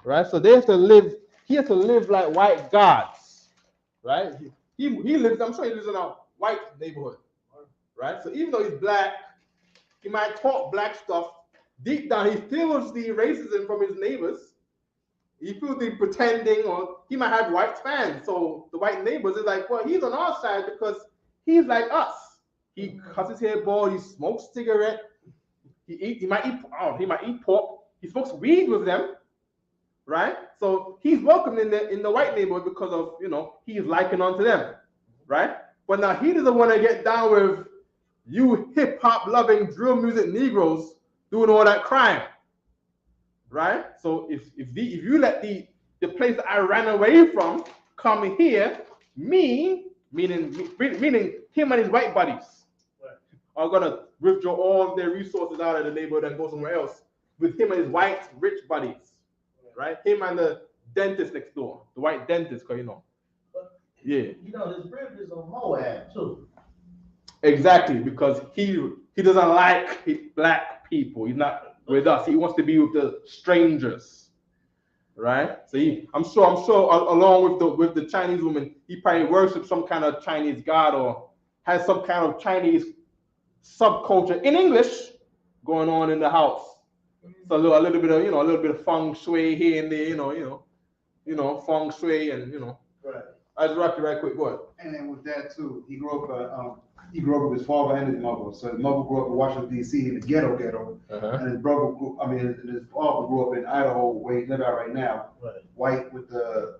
right? So they have to live. He has to live like white gods, right? He lives. I'm sure he lives in a white neighborhood, right? So even though he's black, he might talk black stuff. Deep down, he feels the racism from his neighbors. He feels the pretending, or he might have white fans. So the white neighbors is like, well, he's on our side because he's like us. He cuts his hair bald. He smokes cigarette. He might eat pork. He smokes weed with them, right? So he's welcome in the white neighborhood because of, he's liking onto them, right? But now he doesn't want to get down with you hip hop loving drill music Negroes doing all that crime, right? So if you let the place that I ran away from come here, meaning him and his white buddies are gonna withdraw all their resources out of the neighborhood and go somewhere else with him and his white rich buddies, right? Him and the dentist next door, the white dentist, cause yeah. His rib is on Moab too. Exactly, because he doesn't like black people. He's not with us. He wants to be with the strangers, right? So I'm sure along with the Chinese woman, he probably worships some kind of Chinese god or has some kind of Chinese subculture in English going on in the house. So a little bit of feng shui here and there, feng shui and Right. I just rock you right quick. What? And then with that too, he grew up with his father and his mother. So his mother grew up in Washington D.C. in the ghetto, and his father grew up in Idaho, where he lives out right now. Right. White with a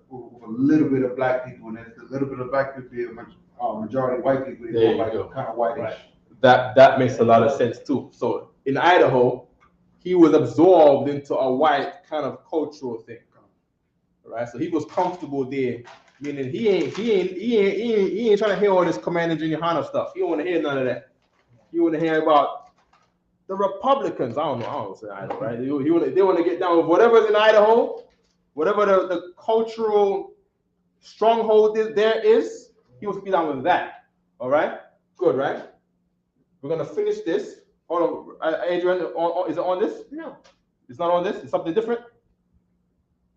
little bit of black people, and there's a little bit of black people, majority white people. They There you look go. like kind of whitish. Right. That makes a lot of sense too. So in Idaho, he was absorbed into a white kind of cultural thing, right? So he was comfortable there, meaning he ain't trying to hear all this Commander Junior Hunter stuff. He don't want to hear none of that. He want to hear about the Republicans. I don't say Idaho, right? They want to get down with whatever's in Idaho, whatever the cultural stronghold there is. He wants to be down with that. All right, good, right? We're gonna finish this. Hold on, Adrian, is it on this? No, It's not on this. It's something different.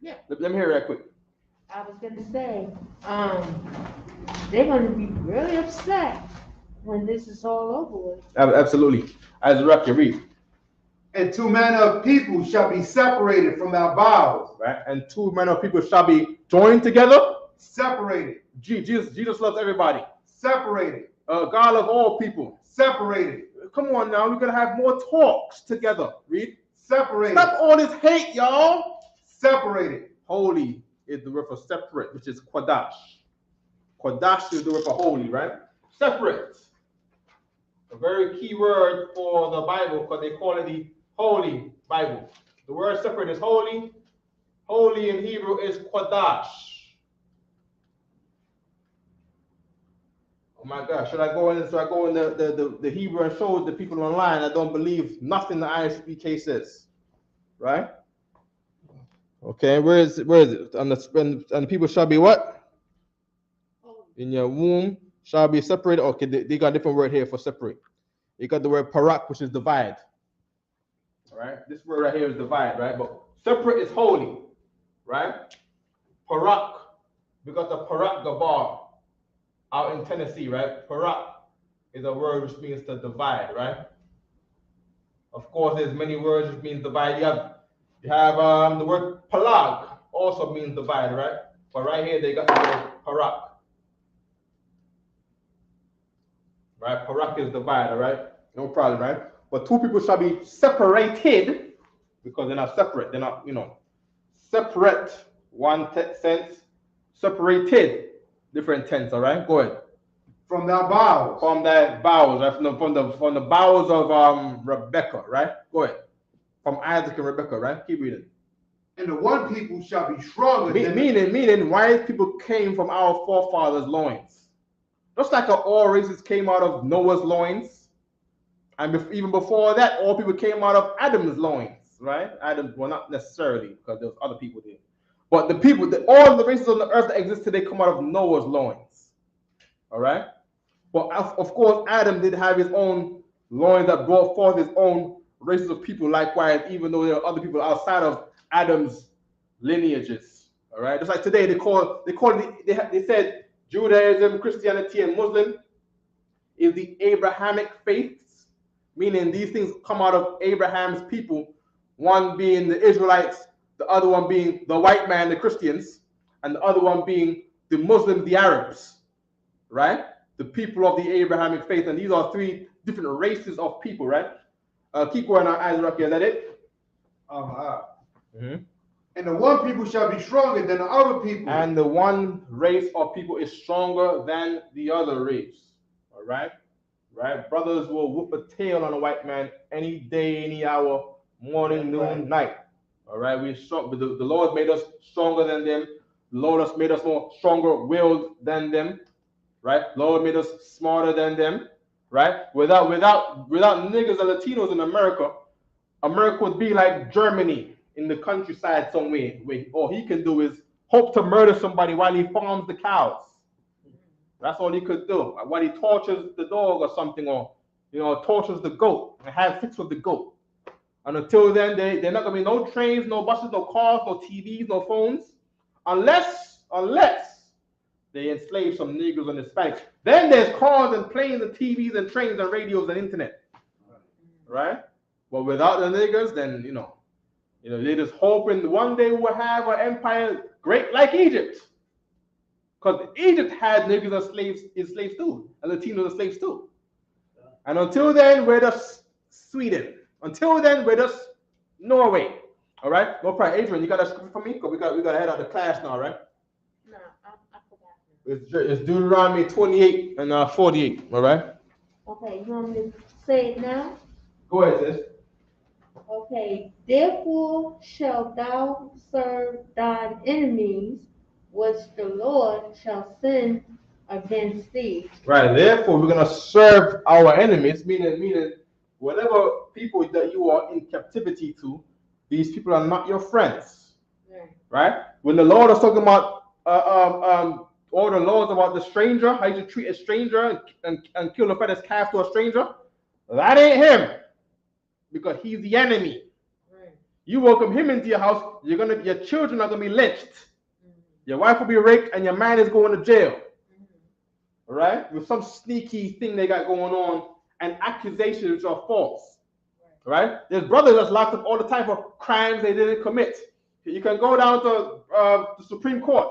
Yeah. Let me hear it right quick. I was gonna say, they're gonna be really upset when this is all over with. Absolutely. As Rocky read, And two manner of people shall be separated from our bowels. right? And two manner of people shall be joined together. Separated. Jesus loves everybody. Separated. God loves all people. Separated. Come on now, we're gonna have more talks together. Read. Separated. Stop all this hate, y'all. Separated. Holy is the word for separate, which is Qadash. Qadash is the word for holy, right? Separate. A very key word for the Bible because they call it the Holy Bible. The word separate is holy. Holy in Hebrew is Qadash. Oh my gosh, should I go in the Hebrew and show the people online that don't believe nothing the ISUPK says? Right? Okay, where is it? And the people shall be what? In your womb shall be separated. Okay, they got a different word here for separate. You got the word parak, which is divide. All right, this word right here is divide, right? But separate is holy, right? Parak, we got the parak gabar out in Tennessee, right? Parak is a word which means to divide, right? Of course, there's many words which means divide. You have the word palag also means divide, right? But right here they got the word parak. right? Parak is divided, right? No problem, right? But two people shall be separated because they're not separate. They're not, separate, one sense, separated, different tense, all right? Go ahead. From their bowels. From the bowels, right? From the bowels of Rebecca, right? Go ahead. From Isaac and Rebecca, right? Keep reading. And the one people shall be stronger than meaning white people came from our forefathers' loins. Just like all races came out of Noah's loins. And even before that, all people came out of Adam's loins, right? Adam, well, not necessarily, because there was other people there. But the people, all the races on the earth that exist today come out of Noah's loins. All right? But of course, Adam did have his own loins that brought forth his own races of people likewise, even though there are other people outside of Adam's lineages. All right? Just like today, they said Judaism, Christianity, and Muslim is the Abrahamic faiths, meaning these things come out of Abraham's people, one being the Israelites, the other one being the white man, the Christians, and the other one being the Muslims, the Arabs, right? The people of the Abrahamic faith. And these are three different races of people, right? Keep going on, Isaac, is that it? And the one people shall be stronger than the other people. And the one race of people is stronger than the other race. All right? Right? Brothers will whoop a tail on a white man any day, any hour, morning, noon, night. All right? We're strong, but the Lord made us stronger than them. The Lord has made us more stronger willed than them. Right? Lord made us smarter than them. Right? Without niggas and Latinos in America, America would be like Germany in the countryside somewhere, where all he can do is hope to murder somebody while he farms the cows. That's all he could do. While he tortures the dog or something, or tortures the goat and has sex with the goat. And until then, they're not gonna be no trains, no buses, no cars, no TVs, no phones, unless they enslave some Negroes and Hispanics. Then there's cars and planes and TVs and trains and radios and internet, right? But without the niggers, then they're just hoping one day we'll have an empire great like Egypt. Because Egypt had niggers and slaves too, and Latinos and slaves too. And until then, we're just Sweden. Until then, we're just Norway. All right? No problem. Adrian, you got a script for me? Because we got to head out of class now, right? No, I forgot. It's Deuteronomy 28 and 48. All right? Okay, you want me to say it now? Go ahead, sis. Okay, therefore shalt thou serve thine enemies, which the Lord shall send against thee. Right, therefore we're going to serve our enemies, meaning whatever people that you are in captivity to, these people are not your friends. Right? When the Lord is talking about all the laws about the stranger, how you should treat a stranger and kill the fattest calf to a stranger, that ain't him. Because he's the enemy. Right. You welcome him into your house, your children are gonna be lynched. Your wife will be raped, and your man is going to jail. All right, with some sneaky thing they got going on, and accusations which are false. Right? There's brothers that's locked up all the time for crimes they didn't commit. You can go down to the Supreme Court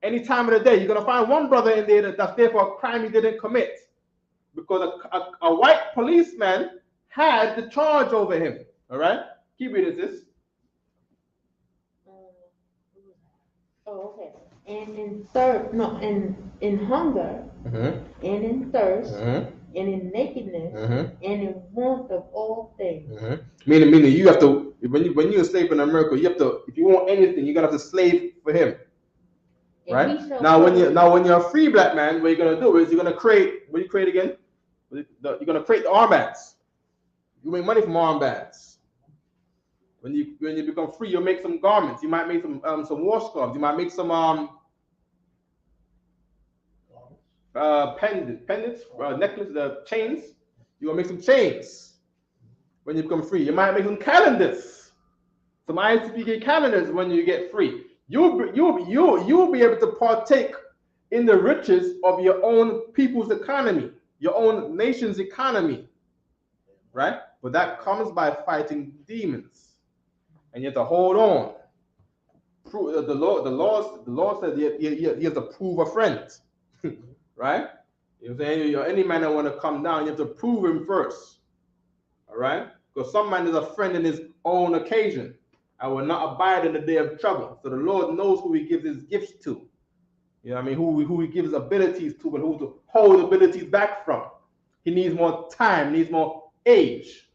any time of the day. You're gonna find one brother in there that's there for a crime he didn't commit, because a white policeman had the charge over him. All right? Keep reading this. Oh, okay. And in hunger, and in thirst, and in nakedness, and in want of all things. Meaning, you have to, when you're a slave in America, you have to, if you want anything, you're gonna have to slave for him. Right? Now, when you're a free black man, what you're gonna do is you're gonna create. What do you create again? You're gonna create the armbands. You make money from armbands. When you become free, you'll make some garments. You might make some war scarves. You might make some pendants, necklaces, chains. You'll make some chains when you become free. You might make some calendars, some ISUPK calendars when you get free. You'll be able to partake in the riches of your own people's economy, your own nation's economy, right? But that comes by fighting demons, and you have to hold on. The Lord said you have to prove a friend, right? You know what I'm saying? Any man that want to come down, you have to prove him first. All right? Because some man is a friend in his own occasion. I will not abide in the day of trouble. So the Lord knows who he gives his gifts to. You know what I mean? Who he gives abilities to, but who to hold abilities back from. He needs more time, needs more age.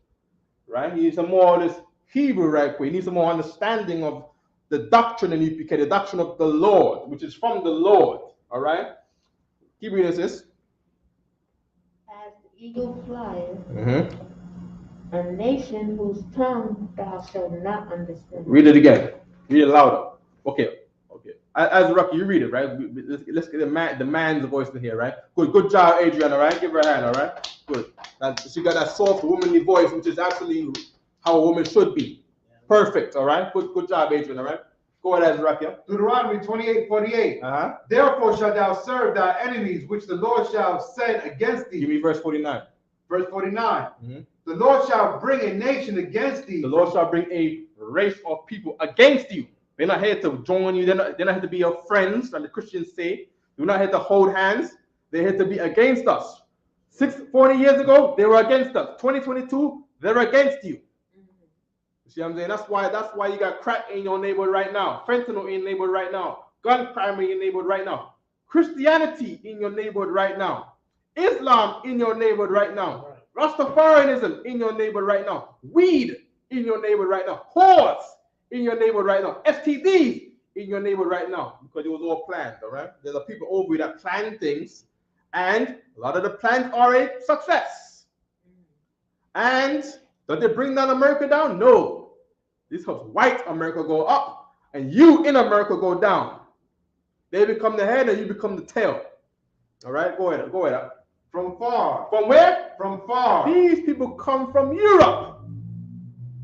Right? He needs some more of this Hebrew right quick. He needs some more understanding of the doctrine in ISUPK, the doctrine of the Lord, which is from the Lord. All right? Keep reading this. As the eagle flieth, a nation whose tongue thou shalt not understand. Read it again. Read it louder. Okay. As Rocky, you read it, right? Let's get the man's voice in here, right? Good job, Adrian, all right? Give her a hand, all right? Good. She got that soft, womanly voice, which is absolutely how a woman should be. Perfect, all right? Good job, Adrian, all right? Go ahead, Rocky. Deuteronomy 28:48. Therefore shalt thou serve thy enemies, which the Lord shall send against thee. Give me verse 49. Verse 49. The Lord shall bring a nation against thee. The Lord shall bring a race of people against you. They're not here to join you. They're not here to be your friends, like the Christians say. They're not here to hold hands. They're here to be against us. 40 years ago, they were against us. 2022, they're against you. You see what I'm saying? That's why you got crack in your neighborhood right now, fentanyl in your neighborhood right now, gun crime in your neighborhood right now, Christianity in your neighborhood right now, Islam in your neighborhood right now, Rastafarianism in your neighborhood right now, weed in your neighborhood right now, whores in your neighborhood right now, STDs in your neighborhood right now, because it was all planned, all right? There's a people over here that plan things, and a lot of the plans are a success. And does it bring down America down? No. This helps white America go up, and you in America go down. They become the head, and you become the tail. All right, go ahead. From far. From where? From far. These people come from Europe.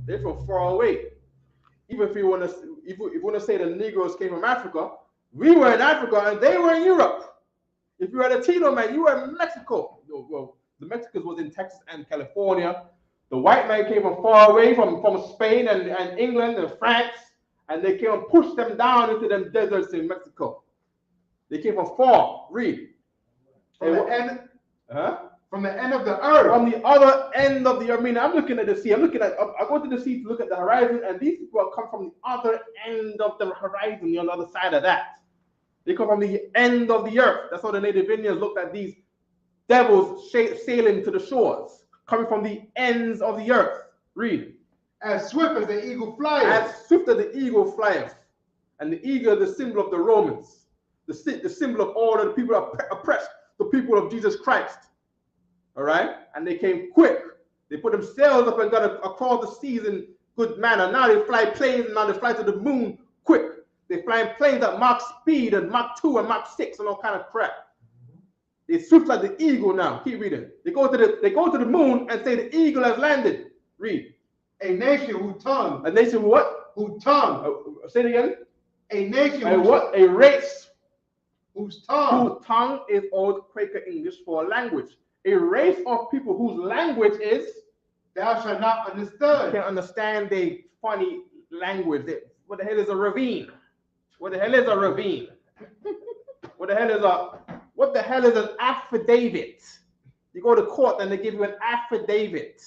They're from far away. Even if you want to say the Negroes came from Africa, we were in Africa and they were in Europe. If you were a Latino man, you were in Mexico. Well, the Mexicans was in Texas and California. The white man came from far away, from Spain and England and France, and they came and pushed them down into them deserts in Mexico. They came from far. Read. From the end of the earth. From the other end of the earth. I mean, I'm looking at the sea. I go to the sea to look at the horizon, and these people come from the other end of the horizon, on the other side of that. They come from the end of the earth. That's how the native Indians looked at these devils sailing to the shores, coming from the ends of the earth. Read. As swift as the eagle flieth. As swift as the eagle flieth. And the eagle is the symbol of the Romans, the symbol of all of the people oppressed, the people of Jesus Christ. All right? And they came quick. They put themselves up and got across the seas in good manner. Now they fly planes, and now they fly to the moon quick. They fly in planes at Mach speed and Mach 2 and Mach 6 and all kind of crap. They swift like the eagle now. Keep reading. They go to the moon and say the eagle has landed. Read. A nation whose tongue. A nation what? Whose tongue. Say it again. A nation. A what? A race. Whose tongue. Whose tongue is old Quaker English for language. A race of people whose language is. Thou shalt not understand. You can't understand the funny language. What the hell is a ravine? What the hell is a ravine? What the hell is an affidavit? You go to court and they give you an affidavit.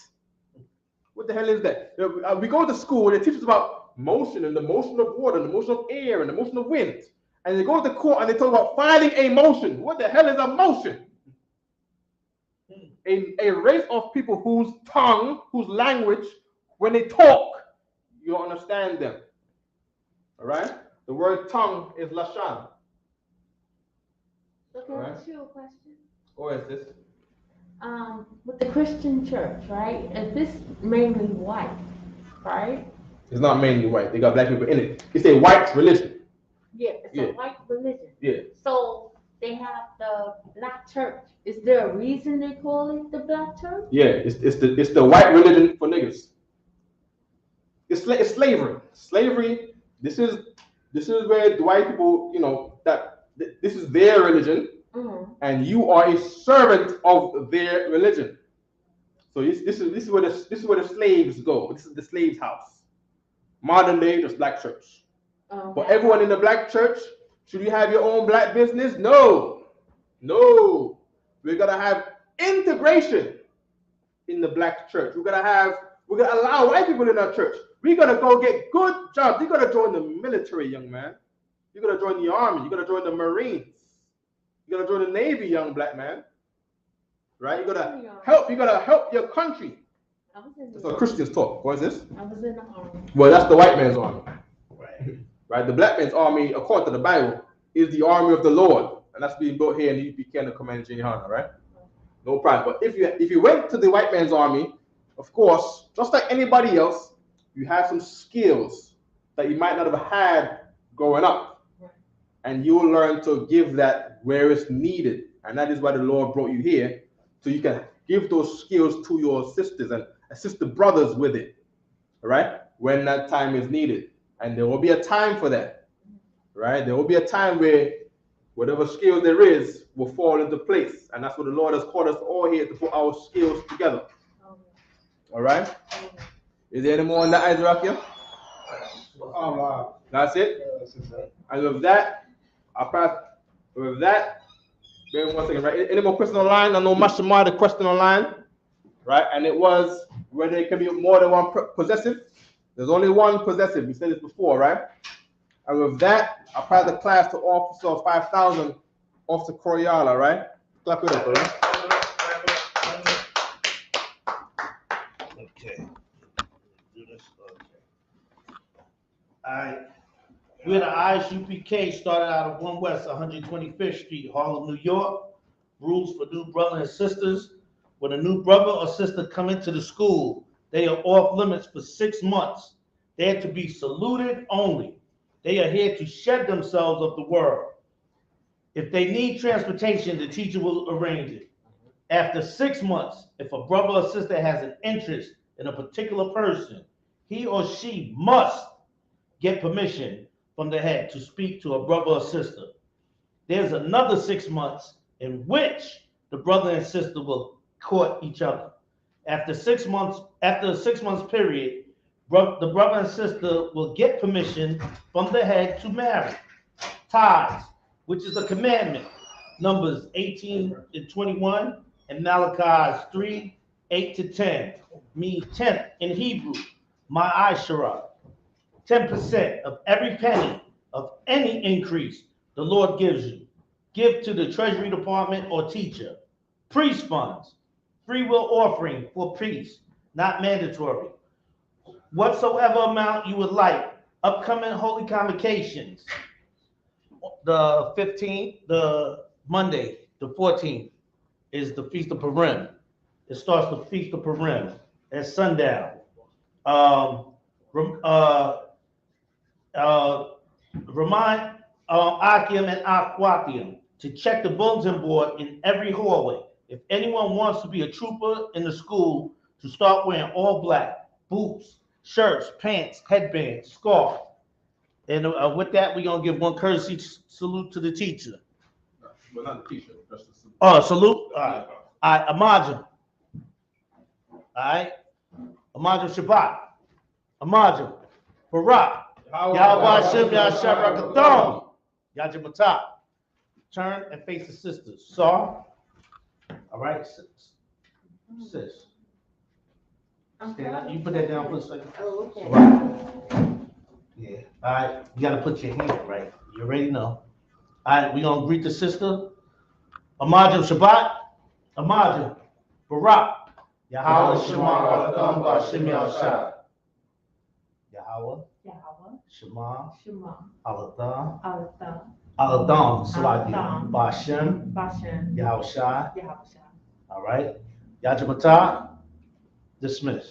What the hell is that? We go to school and they teach us about motion and the motion of water, and the motion of air, and the motion of wind. And they go to court and they talk about filing a motion. What the hell is a motion? A race of people whose tongue, whose language, when they talk, you understand them. All right? The word tongue is Lashan. So can I ask you a question? Go ahead, sis. With the Christian church, right? Is this mainly white, right? It's not mainly white. They got black people in it. It's a white religion. Yeah, it's a white religion. Yeah. So they have the black church. Is there a reason they call it the black church? Yeah, it's the white religion for niggas. It's slavery. Slavery. This is where the white people, this is their religion, and you are a servant of their religion. So this is where the slaves go. This is the slave's house. Modern day, just black church. For everyone in the black church, should you have your own black business? No. We're gonna have integration in the black church. We're gonna allow white people in our church. We're gonna go get good jobs. You're gonna join the military, young man. You're gonna join the army. You're gonna join the Marines. You're gonna join the Navy, young black man. Right? You're gonna help your country. That's what Christians talk. What is this? I was in the army. Well, that's the white man's army. Right? The black man's army, according to the Bible, is the army of the Lord. And that's being built here in the UPK and the Command Junior, right? No problem. But if you went to the white man's army, of course, just like anybody else, you have some skills that you might not have had growing up. And you will learn to give that where it's needed. And that is why the Lord brought you here, so you can give those skills to your sisters and assist the brothers with it, right? When that time is needed. And there will be a time for that, right? There will be a time where whatever skills there is will fall into place. And that's what the Lord has called us all here, to put our skills together. All right? Is there any more on that, Isaac? That's it? And with that, I'll pass. With that, wait 1 second, right? Any more questions online? I know Mashima had a question online, right? And it was whether it can be more than one possessive. There's only one possessive. We said this before, right? And with that, I'll pass the class to Officer 5000, Officer Coriala, right? Clap it up, right? Okay. Do this. Okay. All right. We're the ISUPK, started out of 1 West 125th Street, Harlem, New York. Rules for new brothers and sisters. When a new brother or sister come into the school, they are off limits for 6 months. They are to be saluted only. They are here to shed themselves of the world. If they need transportation, the teacher will arrange it. After 6 months, if a brother or sister has an interest in a particular person, he or she must get permission from the head to speak to a brother or sister. There's another 6 months in which the brother and sister will court each other. After a 6 months period, the brother and sister will get permission from the head to marry. Tithes, which is a commandment, Numbers 18 and 21, and Malachi 3, 8 to 10, means 10th in Hebrew, ma'asherah. 10% of every penny of any increase the Lord gives you. Give to the Treasury Department or teacher. Priest funds, free will offering for priests, not mandatory. Whatsoever amount you would like. Upcoming holy convocations. The 15th, the Monday, the 14th, is the Feast of Purim. It starts the Feast of Purim at sundown. Remind Akim and Aquatium to check the bulletin board in every hallway. If anyone wants to be a trooper in the school, to start wearing all black, boots, shirts, pants, headbands, scarf. And with that, we're going to give one courtesy salute to the teacher. Well, not the teacher, just the salute. Oh, salute? All right. All right, Amajim. All right. Amajim Shabbat. Amajim. Barak. Yahweh Hashem Yahshua Rakathon. Yajimatah. Turn and face the sisters. Saw. All right, sis. Stand up. You put that down for a second. Oh, okay. Right. Yeah. All right. You got to put your hand right. You already know. All right. We're going to greet the sister. Amajim Shabbat. Amajim. Barak. Yahweh Shema Adam Ba'Shem Yahshua. Yahweh. Shema. Aladam. Aladam. Salaki. Ba'Shem. Yahushua. All right. Yajimatah. Dismiss.